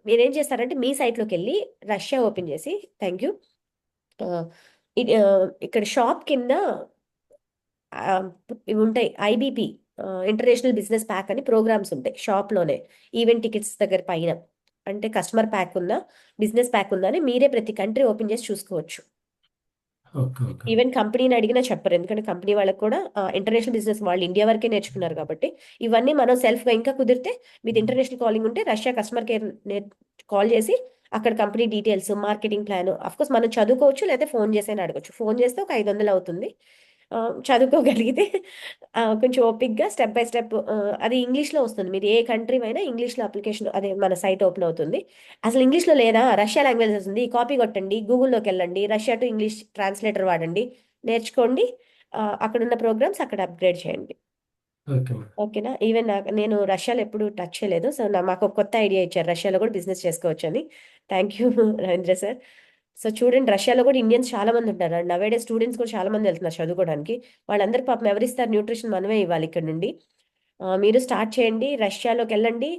మీరేం చేస్తారంటే మీ సైట్లోకి వెళ్ళి రష్యా ఓపెన్ చేసి, థ్యాంక్ యూ, ఇక్కడ షాప్ కింద ఆ, ఇవి ఉంటాయి, ఐబీపీ, ఇంటర్నేషనల్ బిజినెస్ ప్యాక్ అని ప్రోగ్రామ్స్ ఉంటాయి షాప్లోనే. ఈవెంట్ టికెట్స్ దగ్గర పైన అంటే కస్టమర్ ప్యాక్ ఉందా, బిజినెస్ ప్యాక్ ఉందా అని మీరే ప్రతి కంట్రీ ఓపెన్ చేసి చూసుకోవచ్చు. Okay, okay. ఈవెన్ కంపెనీని అడిగినా చెప్పరు, ఎందుకంటే కంపెనీ వాళ్ళకి కూడా ఇంటర్నేషనల్ బిజినెస్, వాళ్ళు ఇండియా వరకే నేర్చుకున్నారు కాబట్టి. ఇవన్నీ మనం సెల్ఫ్గా, ఇంకా కుదిరితే మీది ఇంటర్నేషనల్ కాలింగ్ ఉంటే రష్యా కస్టమర్ కేర్ కాల్ చేసి అక్కడ company details, marketing plan, course మనం చదువుకోవచ్చు, లేకపోతే ఫోన్ చేసైనా అడగచ్చు. ఫోన్ చేస్తే ఒక 500 అవుతుంది. చదువుకోగలిగితే కొంచెం ఓపిక్గా స్టెప్ బై స్టెప్, అది ఇంగ్లీష్లో వస్తుంది. మీరు ఏ కంట్రీ అయినా ఇంగ్లీష్లో అప్లికేషన్, అదే మన సైట్ ఓపెన్ అవుతుంది. అసలు ఇంగ్లీష్లో లేదా, రష్యా లాంగ్వేజెస్ ఉంది, కాపీ కొట్టండి, గూగుల్లోకి వెళ్ళండి, రష్యా టు ఇంగ్లీష్ ట్రాన్స్లేటర్ వాడండి, నేర్చుకోండి. అక్కడ ఉన్న ప్రోగ్రామ్స్ అక్కడ అప్గ్రేడ్ చేయండి. Okay madam. ఓకేనా? ఈవెన్ నేను రష్యాలో ఎప్పుడు టచ్ చేయలేదు. సో మాకు ఒక కొత్త ఐడియా ఇచ్చారు, రష్యాలో కూడా బిజినెస్ చేసుకోవచ్చు అని. Thank you Ravindra sir. So చూడండి, రష్యాలో కూడా ఇండియన్స్ చాలా మంది ఉంటారు. అండ్ నవేడే స్టూడెంట్స్ కూడా చాలా మంది వెళ్తున్నారు చదువుకోవడానికి. వాళ్ళందరూ పాపం ఎవరిస్తారు న్యూట్రిషన్, మనమే ఇవ్వాలి ఇక్కడ నుండి. మీరు స్టార్ట్ చేయండి, రష్యాలోకి వెళ్ళండి,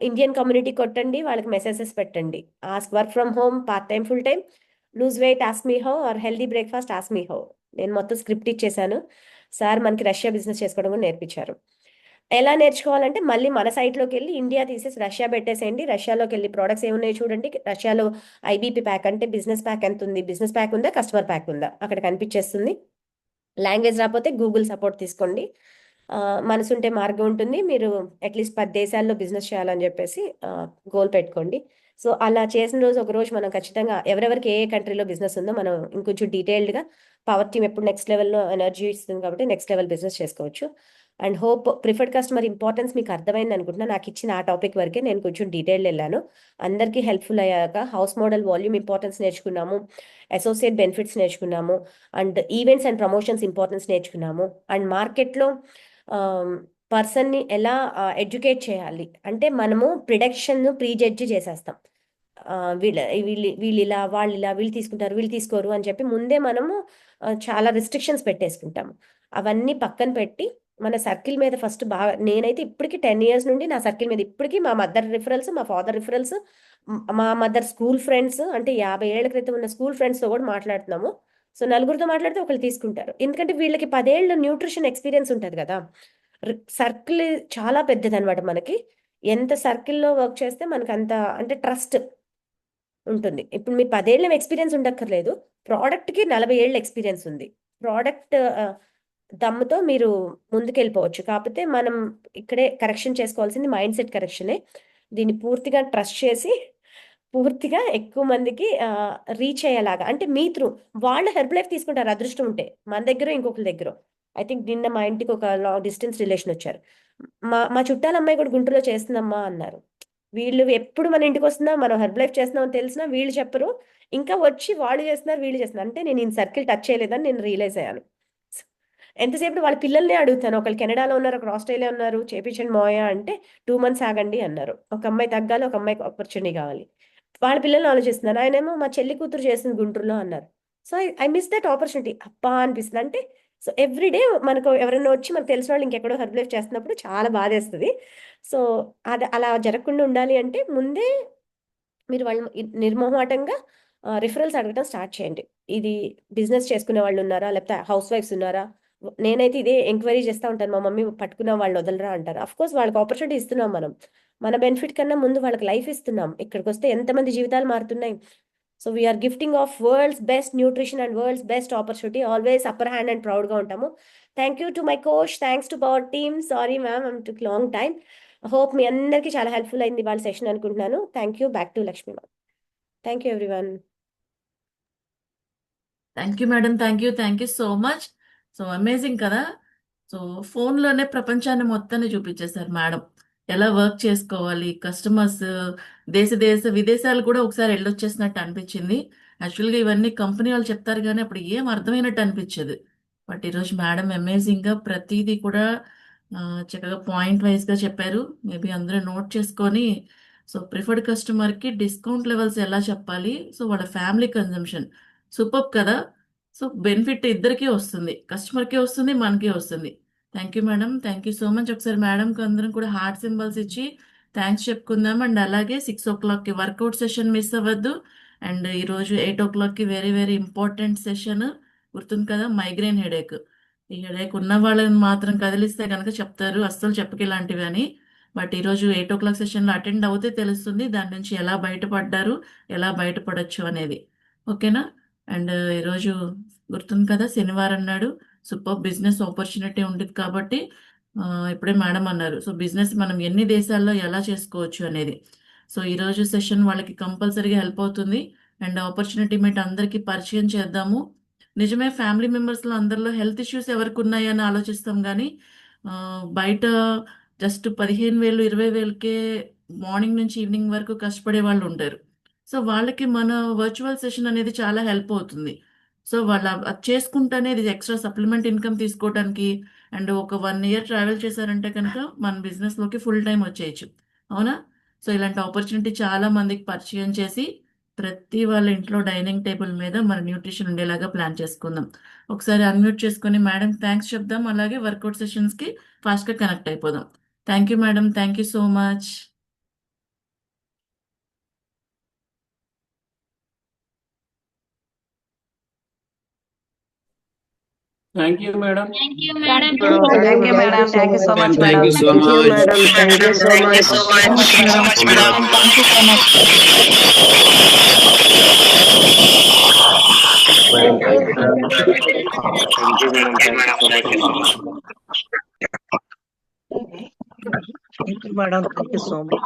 ఇండియన్ కమ్యూనిటీ కొట్టండి, వాళ్ళకి మెసేజెస్ పెట్టండి. Ask work from home, part time, full time, lose weight ask me how, are healthy breakfast ask me how. నేను మొత్తం స్క్రిప్ట్ ఇచ్చేసాను. సార్ మనకి రష్యా బిజినెస్ చేసుకోవడం కూడా నేర్పించారు. ఎలా నేర్చుకోవాలంటే మళ్ళీ మన సైట్లోకి వెళ్ళి ఇండియా తీసేసి రష్యా పెట్టేసేయండి. రష్యాలోకి వెళ్ళి ప్రోడక్ట్స్ ఏమున్నాయో చూడండి. రష్యాలో ఐబీపీ ప్యాక్ అంటే బిజినెస్ ప్యాక్ ఎంత ఉంది, బిజినెస్ ప్యాక్ ఉందా, కస్టమర్ ప్యాక్ ఉందా, అక్కడ కనిపించేస్తుంది. లాంగ్వేజ్ రాకపోతే గూగుల్ సపోర్ట్ తీసుకోండి. మనసుంటే మార్గం ఉంటుంది. మీరు అట్లీస్ట్ 10 దేశాల్లో బిజినెస్ చేయాలని చెప్పేసి గోల్ పెట్టుకోండి. సో అలా చేసిన రోజు, ఒక రోజు మనం ఖచ్చితంగా ఎవరెవరికి ఏ ఏ కంట్రీలో బిజినెస్ ఉందో మనం ఇంకొంచెం డీటెయిల్డ్గా, పవర్ టీమ్ ఎప్పుడు నెక్స్ట్ లెవెల్లో ఎనర్జీ ఇస్తుంది కాబట్టి నెక్స్ట్ లెవెల్ బిజినెస్ చేసుకోవచ్చు. And hope preferred customer importance మీకు అర్థమైంది అనుకుంటున్నా. నాకు ఇచ్చిన ఆ టాపిక్ వరకే నేను కొంచెం డీటెయిల్ వెళ్ళాను. అందరికీ హెల్ప్ఫుల్ అయ్యాక హౌస్ మోడల్ వాల్యూమ్ ఇంపార్టెన్స్ నేర్చుకున్నాము, అసోసియేట్ బెనిఫిట్స్ నేర్చుకున్నాము, and events and promotions importance నేర్చుకున్నాము, అండ్ మార్కెట్లో పర్సన్ని ఎలా ఎడ్యుకేట్ చేయాలి అంటే మనము ప్రిడక్షన్ ప్రీజడ్జ్ చేసేస్తాం. వీళ్ళ వీళ్ళు వీళ్ళు ఇలా, వాళ్ళు ఇలా, వీళ్ళు తీసుకుంటారు, వీళ్ళు తీసుకోరు అని చెప్పి ముందే మనము చాలా రిస్ట్రిక్షన్స్ పెట్టేసుకుంటాము. అవన్నీ పక్కన పెట్టి మన సర్కిల్ మీద ఫస్ట్ బాగా, నేనైతే ఇప్పటికీ 10 ఇయర్స్ నుండి నా సర్కిల్ మీద ఇప్పటికీ మా మదర్ రిఫరల్స్, మా ఫాదర్ రిఫరల్స్, మా మదర్ స్కూల్ ఫ్రెండ్స్, అంటే 50 ఏళ్ల క్రితం ఉన్న స్కూల్ ఫ్రెండ్స్తో కూడా మాట్లాడుతున్నాము. సో నలుగురితో మాట్లాడితే ఒకళ్ళు తీసుకుంటారు, ఎందుకంటే వీళ్ళకి 10 ఏళ్ళు న్యూట్రిషన్ ఎక్స్పీరియన్స్ ఉంటుంది కదా. సర్కిల్ చాలా పెద్దదన్నమాట మనకి. ఎంత సర్కిల్‌లో వర్క్ చేస్తే మనకు అంత అంటే ట్రస్ట్ ఉంటుంది. ఇప్పుడు మీరు 10 ఏళ్ల ఎక్స్‌పీరియన్స్ ఉండక్కర్లేదు. ప్రొడక్ట్‌కి 40 ఏళ్ల ఎక్స్‌పీరియన్స్ ఉంది. ప్రొడక్ట్ దమ్ముతో మీరు ముందుకెళ్ళిపోవచ్చు. కాపోతే మనం ఇక్కడే కరెక్షన్ చేసుకోవాల్సింది మైండ్‌సెట్ కరెక్షనే. దీన్ని పూర్తిగా ట్రస్ట్ చేసి, పూర్తిగా ఎక్కువ మందికి రీచ్ అయ్యేలాగా అంటే మీ త్రూ వాళ్ళు హెర్బ్ లైఫ్ తీసుకుంటారు అదృష్టం ఉంటే. మన దగ్గరో, ఇంకొకళ్ళ దగ్గరో. ఐ థింక్ నిన్న మా ఇంటికి ఒక లాంగ్ డిస్టెన్స్ రిలేషన్ వచ్చారు. మా మా చుట్టాల అమ్మాయి కూడా గుంటూరులో చేస్తుందమ్మా అన్నారు. వీళ్ళు ఎప్పుడు మన ఇంటికొస్తున్నా, మనం హెర్బ్ లైఫ్ చేస్తున్నామని తెలిసినా వీళ్ళు చెప్పరు. ఇంకా వచ్చి వాళ్ళు చేస్తున్నారు, వీళ్ళు చేస్తున్నారు. అంటే నేను ఈ సర్కిల్ టచ్ చేయలేదని నేను రియలైజ్ అయ్యాను. ఎంతసేపు వాళ్ళ పిల్లల్నే అడుగుతాను. ఒకళ్ళు కెనడాలో ఉన్నారు, ఒకరు ఆస్ట్రేలియా ఉన్నారు. చేపించండి మావయ్య అంటే 2 మంత్స్ ఆగండి అన్నారు. ఒక అమ్మాయి తగ్గాలి, ఒక అమ్మాయికి ఆపర్చునిటీ కావాలి. వాళ్ళ పిల్లల్ని ఆలోచిస్తున్నారు. ఆయనేమో మా చెల్లి కూతురు చేసింది గుంటూరులో అన్నారు. So, I miss that opportunity. అబ్బా! అనిపిస్తుంది. అంటే సో, ఎవ్రీ డే మనకు ఎవరైనా వచ్చి మనకు తెలిసిన వాళ్ళు ఇంకెక్కడో హెర్బ్ లైఫ్ చేస్తున్నప్పుడు చాలా బాధేస్తది. సో, అది అలా జరగకుండా ఉండాలి అంటే ముందే మీరు వాళ్ళు నిర్మొహమాటంగా రిఫరల్స్ అడగడం స్టార్ట్ చేయండి. ఇది బిజినెస్ చేసుకునే వాళ్ళున్నారా? లేకపోతే హౌస్ వైఫ్స్ ఉన్నారా? నేనైతే ఇదే ఎంక్వైరీ చేస్తా ఉంటాను. మా మమ్మీ పట్టుకున్న వాళ్ళని వదలరా అంటారు. ఆఫ్‌కోర్స్ వాళ్ళకి ఆపర్చునిటీ ఇస్తున్నాం మనం. మన బెనిఫిట్ కన్నా ముందు వాళ్ళకి లైఫ్ ఇస్తున్నాం. ఇక్కడికొస్తే ఎంతమంది జీవితాలు మారుతున్నాయి. So, we are gifting of world's best nutrition and world's best opportunity. Always upper hand and ప్రౌడ్‌గా ఉంటాము. Thank you to my coach. Thanks to power team. Sorry ma'am took long time. Hope మీ అందరికీ చాలా helpful అయింది ఇవాళ session అనుకుంటున్నాను. Thank you. Back to Lakshmi ma'am. Thank you everyone. Thank you madam. Thank you so much. So amazing కదా. సో ఫోన్లోనే ప్రపంచాన్ని మొత్తాన్ని చూపించేశారు మేడం. ఎలా వర్క్ చేసుకోవాలి, కస్టమర్స్ దేశ విదేశాలు కూడా ఒకసారి వెళ్ళొచ్చేసినట్టు అనిపించింది. యాక్చువల్గా ఇవన్నీ కంపెనీ వాళ్ళు చెప్తారు కానీ అప్పుడు ఏం అర్థమైనట్టు అనిపించదు. బట్ ఈరోజు మేడం అమేజింగ్గా ప్రతిదీ కూడా ఆ, చక్కగా పాయింట్ వైజ్గా చెప్పారు. మేబీ అందరూ నోట్ చేసుకొని సో ప్రిఫర్డ్ కస్టమర్కి డిస్కౌంట్ లెవెల్స్ ఎలా చెప్పాలి, సో వాళ్ళ ఫ్యామిలీ కన్జంప్షన్ సూపర్ కదా. సో బెనిఫిట్ ఇద్దరికీ వస్తుంది, కస్టమర్కి వస్తుంది, మనకి వస్తుంది. Thank you madam. Thank you so much. ఒకసారి మేడంకి అందరం కూడా హార్ట్ సింబల్స్ ఇచ్చి థ్యాంక్స్ చెప్పుకుందాం. అండ్ అలాగే 6 o'clockకి వర్కౌట్ సెషన్ మిస్ అవ్వద్దు. అండ్ ఈరోజు 8 o'clockకి వెరీ వెరీ ఇంపార్టెంట్ సెషన్ గుర్తుంది కదా, మైగ్రేన్ హెడేక్. ఈ హెడేక్ ఉన్న వాళ్ళని మాత్రం కదిలిస్తే కనుక చెప్తారు, అస్సలు చెప్పకి ఇలాంటివి అని. బట్ ఈరోజు 8 o'clock సెషన్లో అటెండ్ అవుతే తెలుస్తుంది దాని నుంచి ఎలా బయటపడ్డారు, ఎలా బయటపడొచ్చు అనేది. ఓకేనా. అండ్ ఈరోజు గుర్తుంది కదా, శనివారం నాడు సూపర్ బిజినెస్ ఆపర్చునిటీ ఉంటుంది కాబట్టి ఇప్పుడే మేడం అన్నారు సో బిజినెస్ మనం ఎన్ని దేశాల్లో ఎలా చేసుకోవచ్చు అనేది. సో ఈరోజు సెషన్ వాళ్ళకి కంపల్సరీగా హెల్ప్ అవుతుంది. అండ్ ఆపర్చునిటీ మీట్ అందరికీ పరిచయం చేద్దాము. నిజమే, ఫ్యామిలీ మెంబర్స్లో అందరిలో హెల్త్ ఇష్యూస్ ఎవరికి ఉన్నాయని ఆలోచిస్తాం కానీ ఆ, బయట జస్ట్ 15,000 20,000కే మార్నింగ్ నుంచి ఈవినింగ్ వరకు కష్టపడే వాళ్ళు ఉంటారు. సో వాళ్ళకి మన వర్చువల్ సెషన్ అనేది చాలా హెల్ప్ అవుతుంది. సో వాళ్ళు అది చేసుకుంటేనే ఇది ఎక్స్ట్రా సప్లిమెంట్ ఇన్కమ్ తీసుకోవడానికి. అండ్ ఒక 1 year ట్రావెల్ చేశారంటే కనుక మన బిజినెస్లోకి ఫుల్ టైం వచ్చేయచ్చు. అవునా. సో ఇలాంటి ఆపర్చునిటీ చాలా మందికి పరిచయం చేసి ప్రతి వాళ్ళ ఇంట్లో డైనింగ్ టేబుల్ మీద మన న్యూట్రిషన్ ఉండేలాగా ప్లాన్ చేసుకుందాం. ఒకసారి అన్మ్యూట్ చేసుకొని మేడం థ్యాంక్స్ చెప్దాం. అలాగే వర్కౌట్ సెషన్స్కి ఫాస్ట్గా కనెక్ట్ అయిపోదాం. Thank you madam. Thank you so much. Thank you madam. Thank you, Thank madam. you, Thank you, madam. madam. Thank you so much, Thank madam. you so Thank you, much. madam. Thank you so much. Thank you so much, madam. Thank you so much. Thank you. Thank you, madam. Thank you so much. Thank you, madam. Thank you so much.